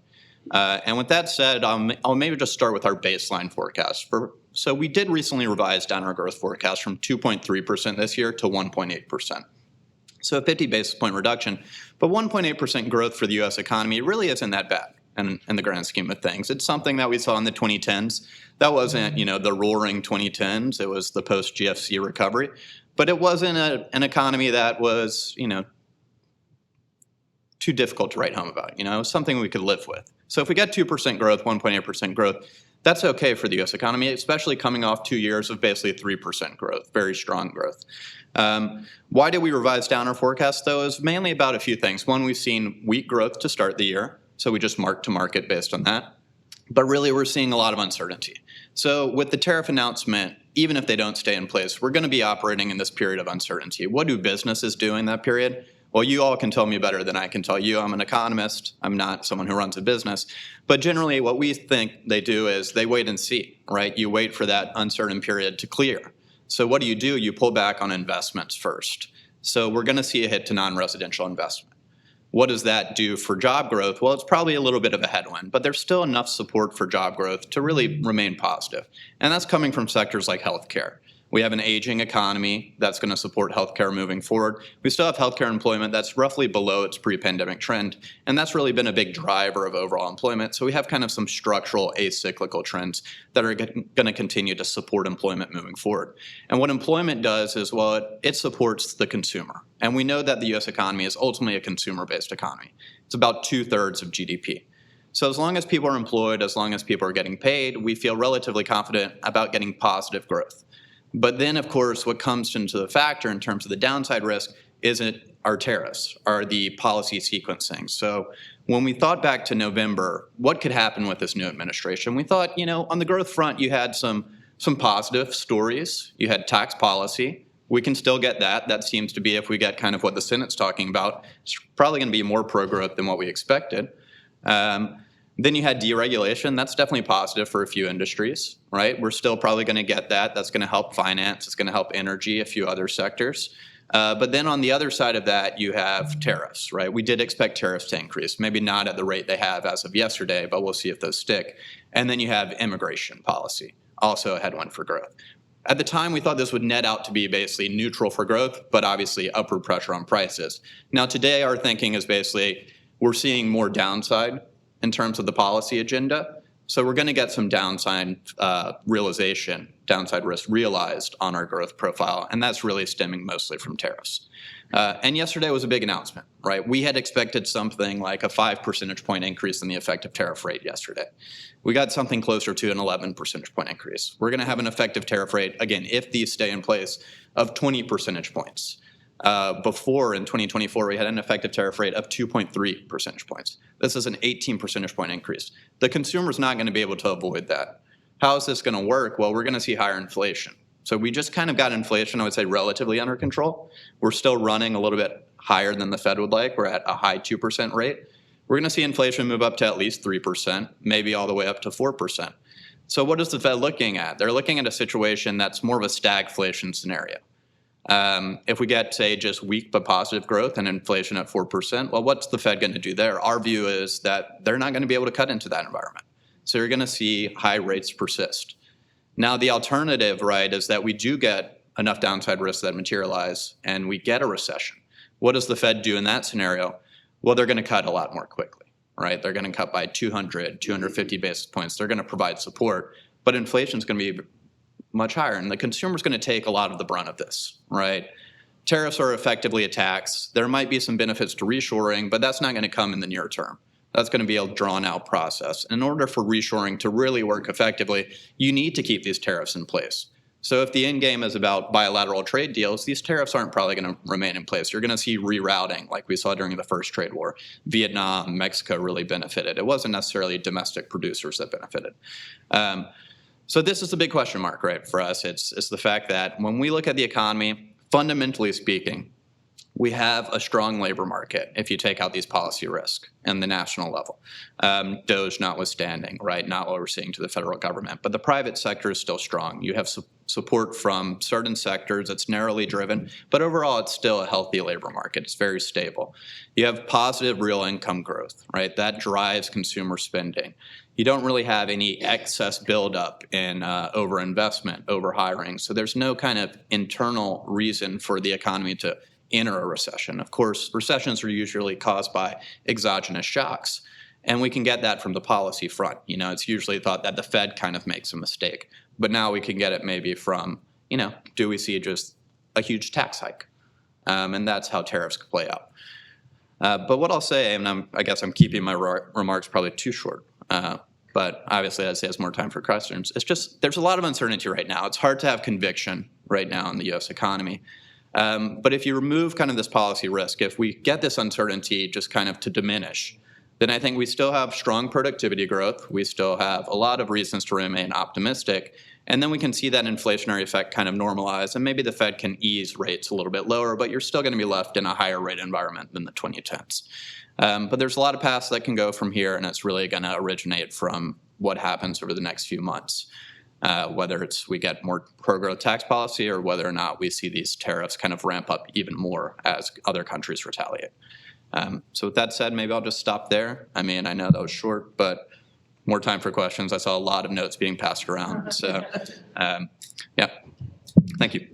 And with that said, I'll maybe just start with our baseline forecast. So we did recently revise down our growth forecast from 2.3% this year to 1.8%. So a 50 basis point reduction, but 1.8% growth for the U.S. economy really isn't that bad in the grand scheme of things. It's something that we saw in the 2010s. That wasn't, the roaring 2010s. It was the post-GFC recovery. But it wasn't an economy that was, too difficult to write home about. It was something we could live with. So if we get 2% growth, 1.8% growth, that's okay for the U.S. economy, especially coming off 2 years of basically 3% growth, very strong growth. Why did we revise down our forecast, though? Is mainly about a few things. One, we've seen weak growth to start the year, so we just marked to market based on that. But really, we're seeing a lot of uncertainty. So with the tariff announcement, even if they don't stay in place, we're going to be operating in this period of uncertainty. What do businesses do in that period? Well, you all can tell me better than I can tell you. I'm an economist. I'm not someone who runs a business. But generally, what we think they do is they wait and see, right? You wait for that uncertain period to clear. So what do? You pull back on investments first. So we're going to see a hit to non-residential investment. What does that do for job growth? Well, it's probably a little bit of a headwind, but there's still enough support for job growth to really remain positive. And that's coming from sectors like healthcare. We have an aging economy that's going to support healthcare moving forward. We still have healthcare employment that's roughly below its pre-pandemic trend, and that's really been a big driver of overall employment. So we have kind of some structural acyclical trends that are going to continue to support employment moving forward. And what employment does is, well, it supports the consumer. And we know that the U.S. economy is ultimately a consumer-based economy. It's about 2/3 of GDP. So as long as people are employed, as long as people are getting paid, we feel relatively confident about getting positive growth. But then, of course, what comes into the factor in terms of the downside risk isn't our tariffs, are the policy sequencing. So when we thought back to November, what could happen with this new administration? We thought, on the growth front, you had some positive stories. You had tax policy. We can still get that. That seems to be, if we get kind of what the Senate's talking about, it's probably going to be more pro-growth than what we expected. Then you had deregulation. That's definitely positive for a few industries, right? We're still probably going to get that. That's going to help finance. It's going to help energy, a few other sectors. But then on the other side of that, you have tariffs, right? We did expect tariffs to increase, maybe not at the rate they have as of yesterday, but we'll see if those stick. And then you have immigration policy, also a headwind for growth. At the time, we thought this would net out to be basically neutral for growth, but obviously upward pressure on prices. Now, today, our thinking is basically we're seeing more downside in terms of the policy agenda. So we're going to get some downside downside risk realized on our growth profile, and that's really stemming mostly from tariffs. And yesterday was a big announcement, right? We had expected something like a 5 percentage point increase in the effective tariff rate yesterday. We got something closer to an 11 percentage point increase. We're going to have an effective tariff rate, again, if these stay in place, of 20 percentage points. Before, in 2024, we had an effective tariff rate of 2.3 percentage points. This is an 18 percentage point increase. The consumer's not going to be able to avoid that. How is this going to work? Well, we're going to see higher inflation. So we just kind of got inflation, I would say, relatively under control. We're still running a little bit higher than the Fed would like. We're at a high 2% rate. We're going to see inflation move up to at least 3%, maybe all the way up to 4%. So what is the Fed looking at? They're looking at a situation that's more of a stagflation scenario. If we get, say, just weak but positive growth and inflation at 4%, well, what's the Fed going to do there? Our view is that they're not going to be able to cut into that environment. So you're going to see high rates persist. Now, the alternative, right, is that we do get enough downside risks that materialize and we get a recession. What does the Fed do in that scenario? Well, they're going to cut a lot more quickly, right? They're going to cut by 200, 250 basis points. They're going to provide support, but inflation is going to be much higher, and the consumer's going to take a lot of the brunt of this, right? Tariffs are effectively a tax. There might be some benefits to reshoring, but that's not going to come in the near term. That's going to be a drawn-out process. In order for reshoring to really work effectively, you need to keep these tariffs in place. So if the end game is about bilateral trade deals, these tariffs aren't probably going to remain in place. You're going to see rerouting like we saw during the first trade war. Vietnam, Mexico really benefited. It wasn't necessarily domestic producers that benefited. So this is the big question mark, right, for us. It's the fact that when we look at the economy, fundamentally speaking, we have a strong labor market if you take out these policy risks in the national level. DOGE notwithstanding, right, not what we're seeing to the federal government. But the private sector is still strong. You have support from certain sectors. It's narrowly driven. But overall, it's still a healthy labor market. It's very stable. You have positive real income growth, right? That drives consumer spending. You don't really have any excess buildup in overinvestment, overhiring. So there's no kind of internal reason for the economy to enter a recession. Of course, recessions are usually caused by exogenous shocks, and we can get that from the policy front. It's usually thought that the Fed kind of makes a mistake, but now we can get it maybe from, do we see just a huge tax hike? And that's how tariffs could play out. But what I'll say, and I guess I'm keeping my remarks probably too short, but obviously I'd say it's more time for questions. It's just there's a lot of uncertainty right now. It's hard to have conviction right now in the U.S. economy. But if you remove kind of this policy risk, if we get this uncertainty just kind of to diminish, then I think we still have strong productivity growth. We still have a lot of reasons to remain optimistic. And then we can see that inflationary effect kind of normalize, and maybe the Fed can ease rates a little bit lower, but you're still going to be left in a higher rate environment than the 2010s. But there's a lot of paths that can go from here, and it's really going to originate from what happens over the next few months, whether it's we get more pro-growth tax policy or whether or not we see these tariffs kind of ramp up even more as other countries retaliate. So with that said, maybe I'll just stop there. I mean, I know that was short, but more time for questions. I saw a lot of notes being passed around. So, yeah, thank you.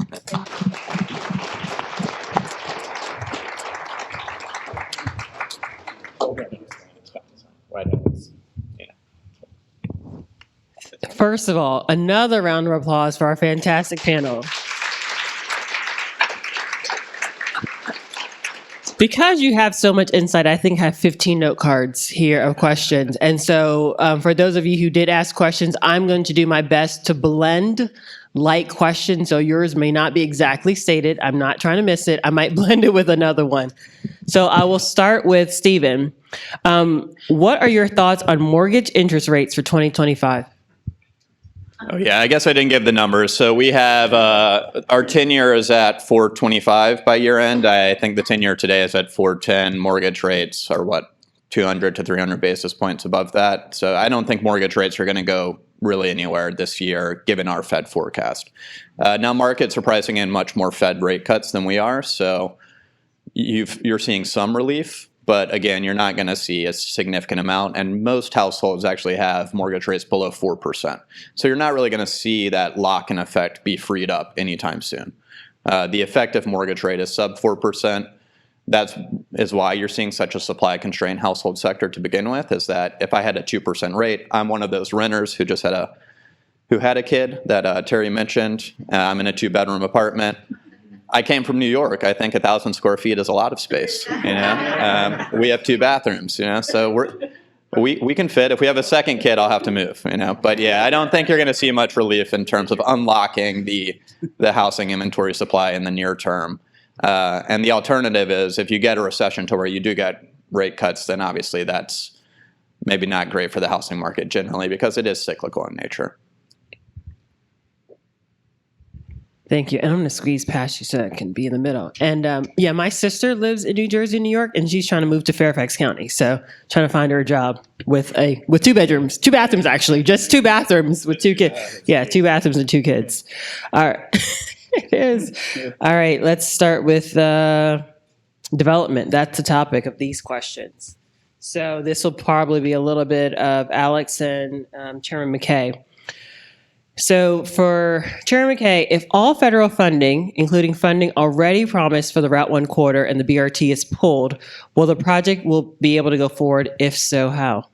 First of all, another round of applause for our fantastic panel. Because you have so much insight, I think I have 15 note cards here of questions. And so for those of you who did ask questions, I'm going to do my best to blend like questions. So yours may not be exactly stated. I'm not trying to miss it. I might blend it with another one. So I will start with Stephen. What are your thoughts on mortgage interest rates for 2025? Oh, yeah, I guess I didn't give the numbers. So we have our 10-year is at 4.25 by year end. I think the 10-year today is at 4.10. Mortgage rates are 200 to 300 basis points above that. So I don't think mortgage rates are going to go really anywhere this year, given our Fed forecast. Now markets are pricing in much more Fed rate cuts than we are. So you're seeing some relief. But again, you're not going to see a significant amount, and most households actually have mortgage rates below 4%. So you're not really going to see that lock-in effect be freed up anytime soon. The effective mortgage rate is sub 4%. That is why you're seeing such a supply-constrained household sector to begin with, is that if I had a 2% rate, I'm one of those renters who just had a kid that Terry mentioned. I'm in a 2-bedroom apartment. I came from New York. I think 1,000 square feet is a lot of space. We have 2 bathrooms. So we can fit. If we have a second kid, I'll have to move. But yeah, I don't think you're going to see much relief in terms of unlocking the housing inventory supply in the near term. And the alternative is if you get a recession to where you do get rate cuts, then obviously that's maybe not great for the housing market generally because it is cyclical in nature. Thank you. And I'm going to squeeze past you so I can be in the middle. And yeah, my sister lives in New Jersey, New York, and she's trying to move to Fairfax County. So trying to find her a job with 2 bedrooms, 2 bathrooms, actually, just 2 bathrooms with 2 kids. Yeah, 2 bathrooms and 2 kids. All right. It is. All right. Let's start with development. That's the topic of these questions. So this will probably be a little bit of Alex and Chairman McKay. So for Chairman McKay, if all federal funding, including funding already promised for the Route 1 corridor and the BRT is pulled, will the project be able to go forward? If so, how?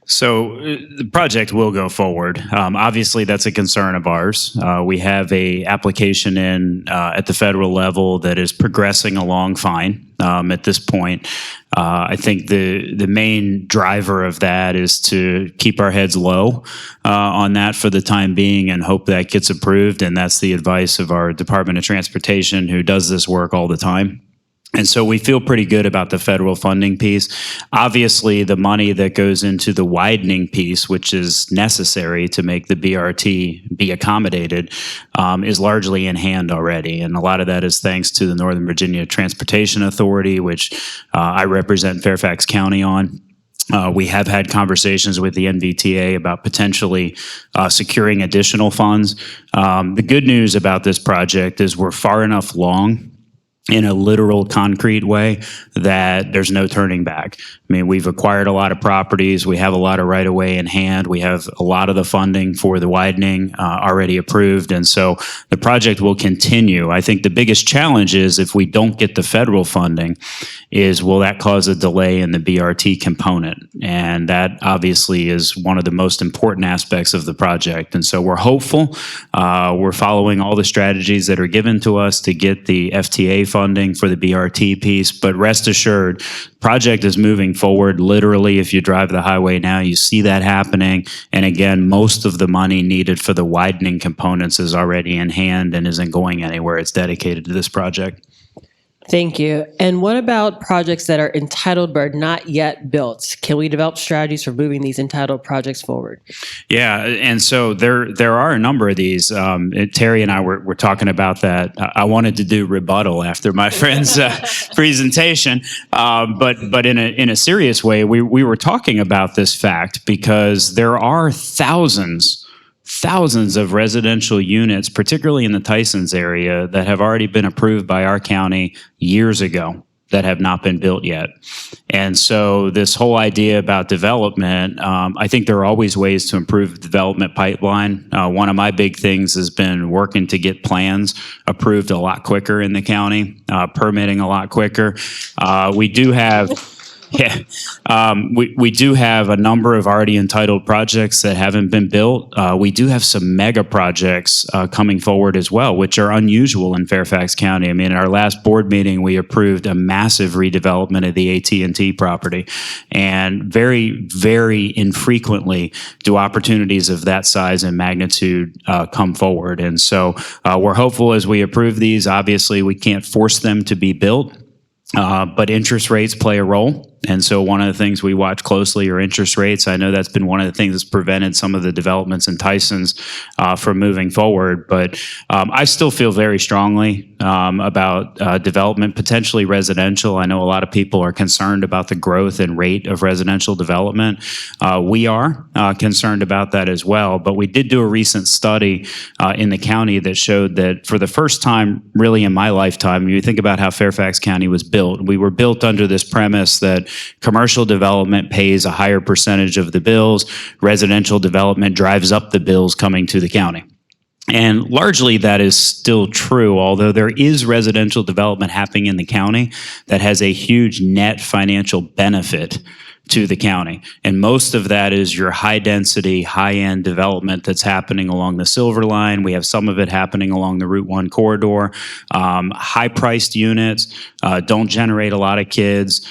So the project will go forward. Obviously, that's a concern of ours. We have a application in at the federal level that is progressing along fine at this point. I think the main driver of that is to keep our heads low on that for the time being and hope that gets approved. And that's the advice of our Department of Transportation, who does this work all the time. And so we feel pretty good about the federal funding piece. Obviously, the money that goes into the widening piece, which is necessary to make the BRT be accommodated, is largely in hand already. And a lot of that is thanks to the Northern Virginia Transportation Authority, which I represent Fairfax County on. We have had conversations with the NVTA about potentially securing additional funds. The good news about this project is we're far enough along in a literal concrete way that there's no turning back. I mean, we've acquired a lot of properties. We have a lot of right of way in hand. We have a lot of the funding for the widening already approved. And so the project will continue. I think the biggest challenge is if we don't get the federal funding is will that cause a delay in the BRT component? And that obviously is one of the most important aspects of the project. And so we're hopeful. We're following all the strategies that are given to us to get the FTA funding for the BRT piece, but rest assured, project is moving forward. Literally, if you drive the highway now, you see that happening. And again, most of the money needed for the widening components is already in hand and isn't going anywhere. It's dedicated to this project. Thank you. And what about projects that are entitled but are not yet built? Can we develop strategies for moving these entitled projects forward? Yeah, and so there are a number of these. Terry and I were talking about that. I wanted to do rebuttal after my friend's presentation, but in a serious way, we were talking about this fact because there are thousands of residential units, particularly in the Tysons area, that have already been approved by our county years ago that have not been built yet. And so this whole idea about development, I think there are always ways to improve the development pipeline. One of my big things has been working to get plans approved a lot quicker in the county, permitting a lot quicker. We do have we do have a number of already entitled projects that haven't been built. We do have some mega projects coming forward as well, which are unusual in Fairfax County. I mean, in our last board meeting, we approved a massive redevelopment of the AT&T property. And very, very infrequently do opportunities of that size and magnitude come forward. And so we're hopeful as we approve these. Obviously, we can't force them to be built, but interest rates play a role. And so one of the things we watch closely are interest rates. I know that's been one of the things that's prevented some of the developments in Tysons from moving forward. But I still feel very strongly about development, potentially residential. I know a lot of people are concerned about the growth and rate of residential development. We are concerned about that as well. But we did do a recent study in the county that showed that for the first time really in my lifetime, you think about how Fairfax County was built. We were built under this premise that commercial development pays a higher percentage of the bills. Residential development drives up the bills coming to the county. And largely that is still true, although there is residential development happening in the county that has a huge net financial benefit to the county. And most of that is your high density, high end development that's happening along the Silver Line. We have some of it happening along the Route 1 corridor. High priced units, don't generate a lot of kids.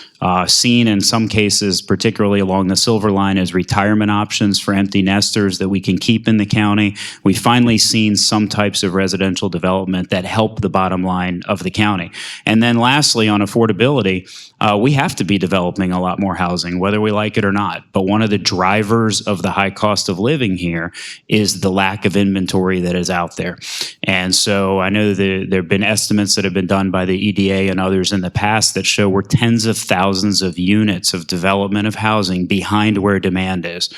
Seen in some cases, particularly along the Silver Line, as retirement options for empty nesters that we can keep in the county. We've finally seen some types of residential development that help the bottom line of the county. And then lastly, on affordability, we have to be developing a lot more housing, whether we like it or not. But one of the drivers of the high cost of living here is the lack of inventory that is out there. And so I know there have been estimates that have been done by the EDA and others in the past that show we're tens of thousands of units of development of housing behind where demand is.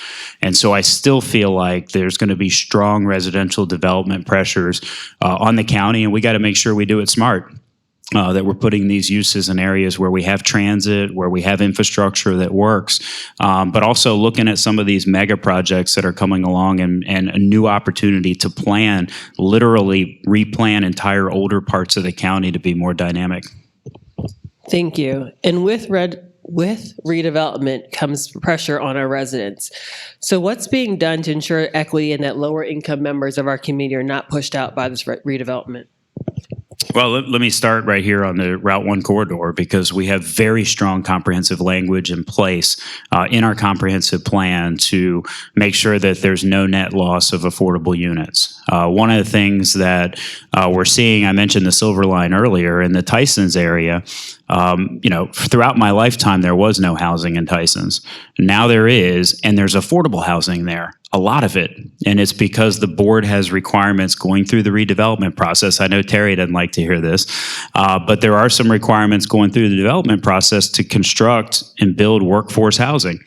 And so I still feel like there's going to be strong residential development pressures on the county, and we got to make sure we do it smart. That we're putting these uses in areas where we have transit, where we have infrastructure that works, but also looking at some of these mega projects that are coming along and a new opportunity to plan, literally replan entire older parts of the county to be more dynamic. Thank you. And with redevelopment comes pressure on our residents. So what's being done to ensure equity and that lower income members of our community are not pushed out by this redevelopment? Well, let me start right here on the Route 1 corridor, because we have very strong comprehensive language in place in our comprehensive plan to make sure that there's no net loss of affordable units. One of the things that we're seeing, I mentioned the Silver Line earlier, in the Tysons area, throughout my lifetime, there was no housing in Tysons. Now there is, and there's affordable housing there. A lot of it. And it's because the board has requirements going through the redevelopment process. I know Terry doesn't like to hear this, but there are some requirements going through the development process to construct and build workforce housing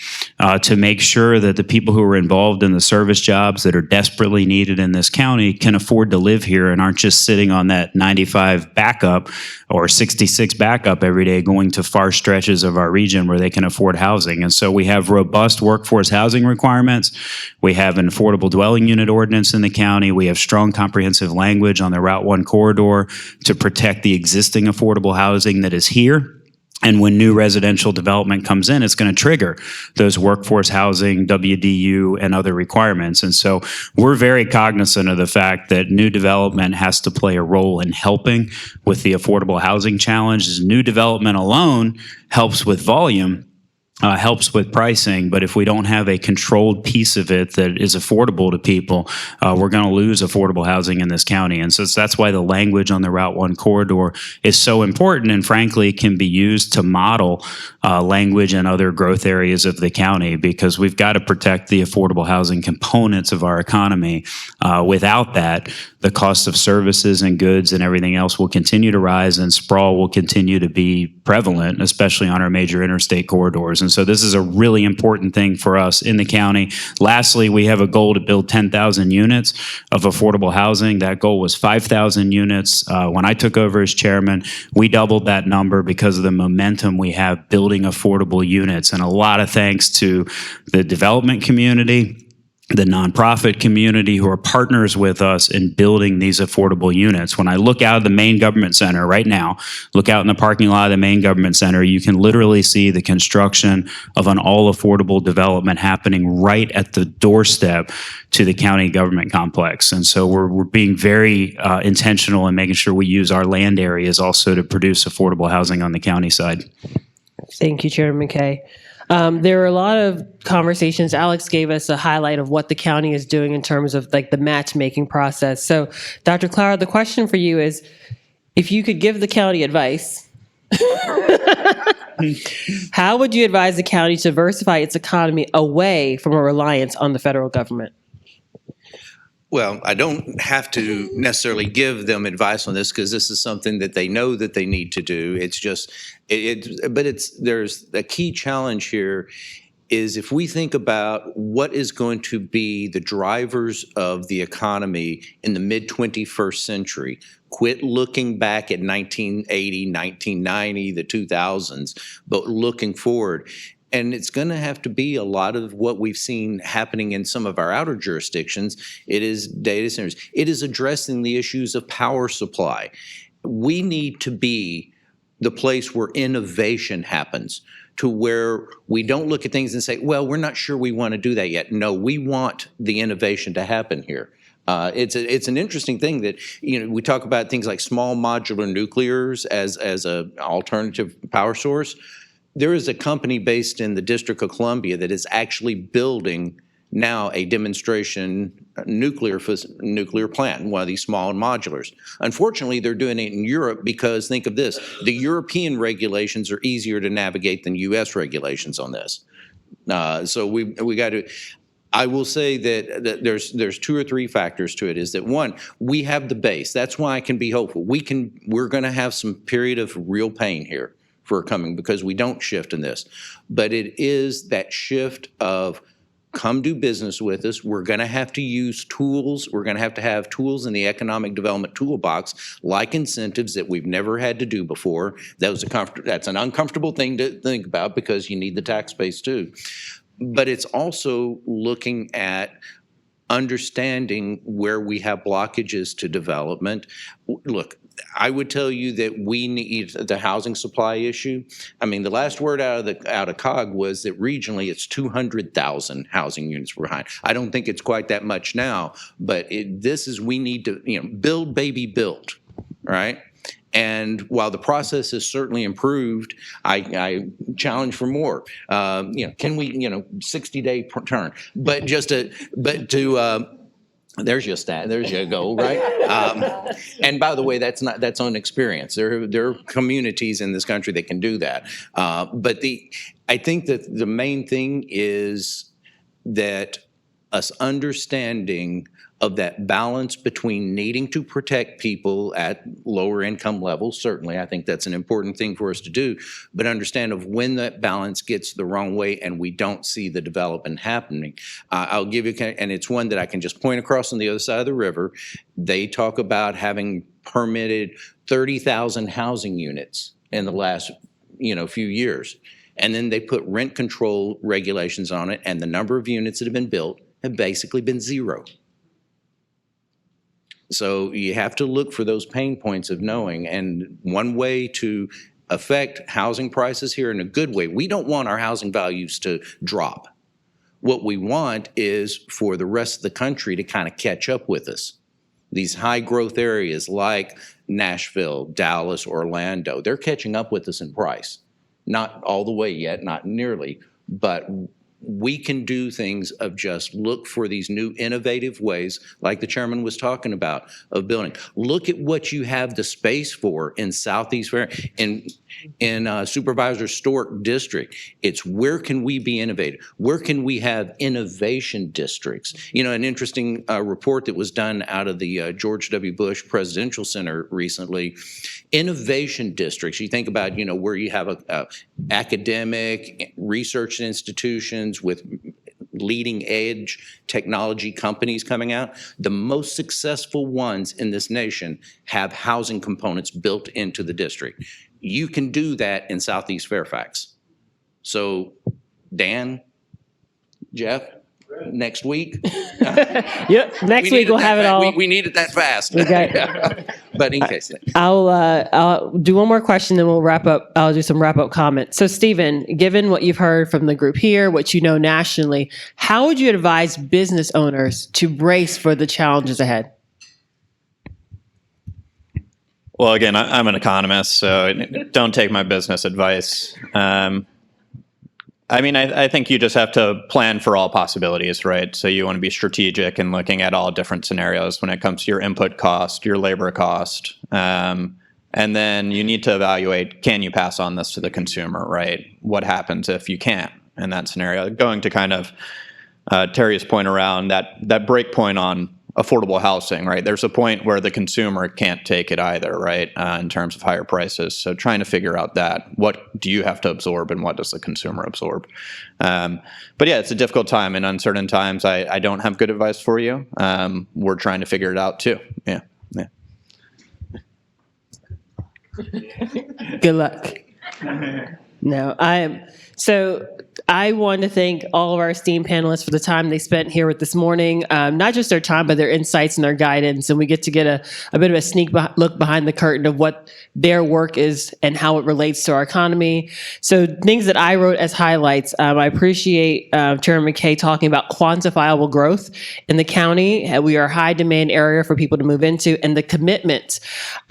to make sure that the people who are involved in the service jobs that are desperately needed in this county can afford to live here and aren't just sitting on that 95 backup or 66 backup every day going to far stretches of our region where they can afford housing. And so we have robust workforce housing requirements. We have an affordable dwelling unit ordinance in the county. We have strong comprehensive language on the Route 1 corridor to protect the existing affordable housing that is here. And when new residential development comes in, it's going to trigger those workforce housing, WDU, and other requirements. And so we're very cognizant of the fact that new development has to play a role in helping with the affordable housing challenge. New development alone helps with volume, helps with pricing, but if we don't have a controlled piece of it that is affordable to people, we're going to lose affordable housing in this county. And so that's why the language on the Route 1 corridor is so important, and frankly can be used to model language in other growth areas of the county, because we've got to protect the affordable housing components of our economy. Without that, the cost of services and goods and everything else will continue to rise, and sprawl will continue to be prevalent, especially on our major interstate corridors. And so this is a really important thing for us in the county. Lastly, we have a goal to build 10,000 units of affordable housing. That goal was 5,000 units. When I took over as chairman, we doubled that number because of the momentum we have building affordable units. And a lot of thanks to the development community, the nonprofit community who are partners with us in building these affordable units. When I look out of the main government center right now, look out in the parking lot of the main government center, you can literally see the construction of an all affordable development happening right at the doorstep to the county government complex. And so we're being very intentional in making sure we use our land areas also to produce affordable housing on the county side. Thank you, Chairman McKay. There are a lot of conversations. Alex gave us a highlight of what the county is doing in terms of like the matchmaking process. So, Dr. Clower, the question for you is, if you could give the county advice, how would you advise the county to diversify its economy away from a reliance on the federal government? Well, I don't have to necessarily give them advice on this because this is something that they know that they need to do. It's just, there's a key challenge here is if we think about what is going to be the drivers of the economy in the mid-21st century, quit looking back at 1980, 1990, the 2000s, but looking forward. And it's going to have to be a lot of what we've seen happening in some of our outer jurisdictions. It is data centers. It is addressing the issues of power supply. We need to be the place where innovation happens, to where we don't look at things and say, well, we're not sure we want to do that yet. No, we want the innovation to happen here. It's an interesting thing that, we talk about things like small modular nuclears as an alternative power source. There is a company based in the District of Columbia that is actually building now a demonstration nuclear plant, one of these small modulars. Unfortunately, they're doing it in Europe because, think of this, the European regulations are easier to navigate than U.S. regulations on this. So we got to. I will say that there's two or three factors to it. Is that one, we have the base. That's why I can be hopeful. We're going to have some period of real pain here for coming because we don't shift in this. But it is that shift of come do business with us. We're going to have to use tools. We're going to have tools in the economic development toolbox, like incentives that we've never had to do before. That's an uncomfortable thing to think about because you need the tax base too. But it's also looking at understanding where we have blockages to development. Look, I would tell you that we need the housing supply issue. I mean, the last word out of COG was that regionally it's 200,000 housing units we're behind. I don't think it's quite that much now, but we need to, build, baby, build, right? And while the process has certainly improved, I challenge for more. Can we, 60-day turn? There's your stat. There's your goal, right? And by the way, that's on experience. There are communities in this country that can do that. But I think that the main thing is that us understanding of that balance between needing to protect people at lower income levels. Certainly, I think that's an important thing for us to do, but understand of when that balance gets the wrong way and we don't see the development happening. I'll give you, and it's one that I can just point across on the other side of the river. They talk about having permitted 30,000 housing units in the last, few years. And then they put rent control regulations on it, and the number of units that have been built have basically been zero. So you have to look for those pain points of knowing, and one way to affect housing prices here in a good way, we don't want our housing values to drop. What we want is for the rest of the country to kind of catch up with us. These high growth areas like Nashville, Dallas, Orlando, they're catching up with us in price. not all the way yet, not nearly, but we can do things of just look for these new innovative ways, like the chairman was talking about, of building. Look at what you have the space for in Southeast in Supervisor Stork District. It's where can we be innovative? Where can we have innovation districts? You know, an interesting report that was done out of the George W. Bush Presidential Center recently, innovation districts. You think about, you know, where you have a academic research institutions with leading edge technology companies coming out. The most successful ones in this nation have housing components built into the district. You can do that in Southeast Fairfax. So, Dan, Jeff, next week. Yep, next week we'll have it all. We need it that fast. But in case. I'll do one more question, then we'll wrap up. I'll do some wrap-up comments. So, Stephen, given what you've heard from the group here, what you know nationally, how would you advise business owners to brace for the challenges ahead? Well, again, I'm an economist, so don't take my business advice. I mean, I think you just have to plan for all possibilities, right? So you want to be strategic and looking at all different scenarios when it comes to your input cost, your labor cost. And then you need to evaluate, can you pass on this to the consumer, right? What happens if you can't in that scenario? Going to kind of Terry's point around that break point on affordable housing, right? There's a point where the consumer can't take it either, right? In terms of higher prices. So trying to figure out that, what do you have to absorb and what does the consumer absorb? But yeah, it's a difficult time. In uncertain times, I don't have good advice for you. We're trying to figure it out too. Yeah. Good luck. No, So I want to thank all of our esteemed panelists for the time they spent here with this morning, not just their time, but their insights and their guidance. And we get to get a bit of a sneak look behind the curtain of what their work is and how it relates to our economy. So things that I wrote as highlights, I appreciate Chairman McKay talking about quantifiable growth in the county. We are a high demand area for people to move into, and the commitment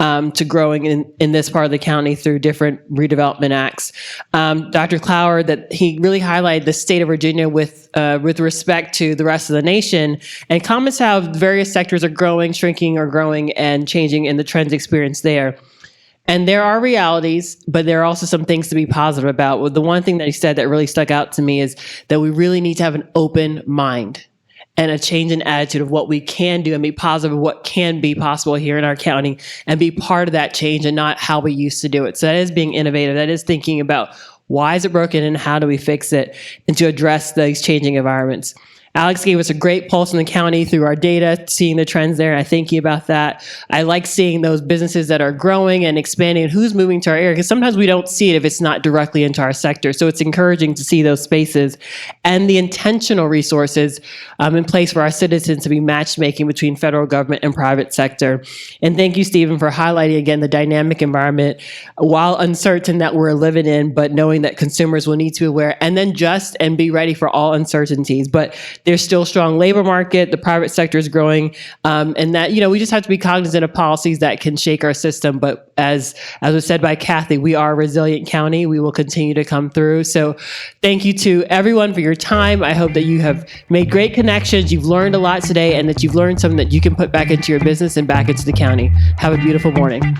to growing in this part of the county through different redevelopment acts. Dr. Clower, that he really highlighted the state of Virginia with respect to the rest of the nation, and comments how various sectors are growing, shrinking, or growing and changing, and the trends experienced there. And there are realities, but there are also some things to be positive about. Well, the one thing that he said that really stuck out to me is that we really need to have an open mind and a change in attitude of what we can do and be positive of what can be possible here in our county and be part of that change and not how we used to do it. So that is being innovative. That is thinking about why is it broken and how do we fix it, and to address these changing environments. Alex gave us a great pulse in the county through our data, seeing the trends there, and I thank you about that. I like seeing those businesses that are growing and expanding and who's moving to our area, because sometimes we don't see it if it's not directly into our sector. So it's encouraging to see those spaces and the intentional resources in place for our citizens to be matchmaking between federal government and private sector. And thank you, Stephen, for highlighting again the dynamic environment, while uncertain, that we're living in, but knowing that consumers will need to be aware and then just and be ready for all uncertainties. But there's still a strong labor market. The private sector is growing, and that, you know, we just have to be cognizant of policies that can shake our system. But as was said by Kathy, we are a resilient county. We will continue to come through. So thank you to everyone for your time. I hope that you have made great connections. You've learned a lot today, and that you've learned something that you can put back into your business and back into the county. Have a beautiful morning.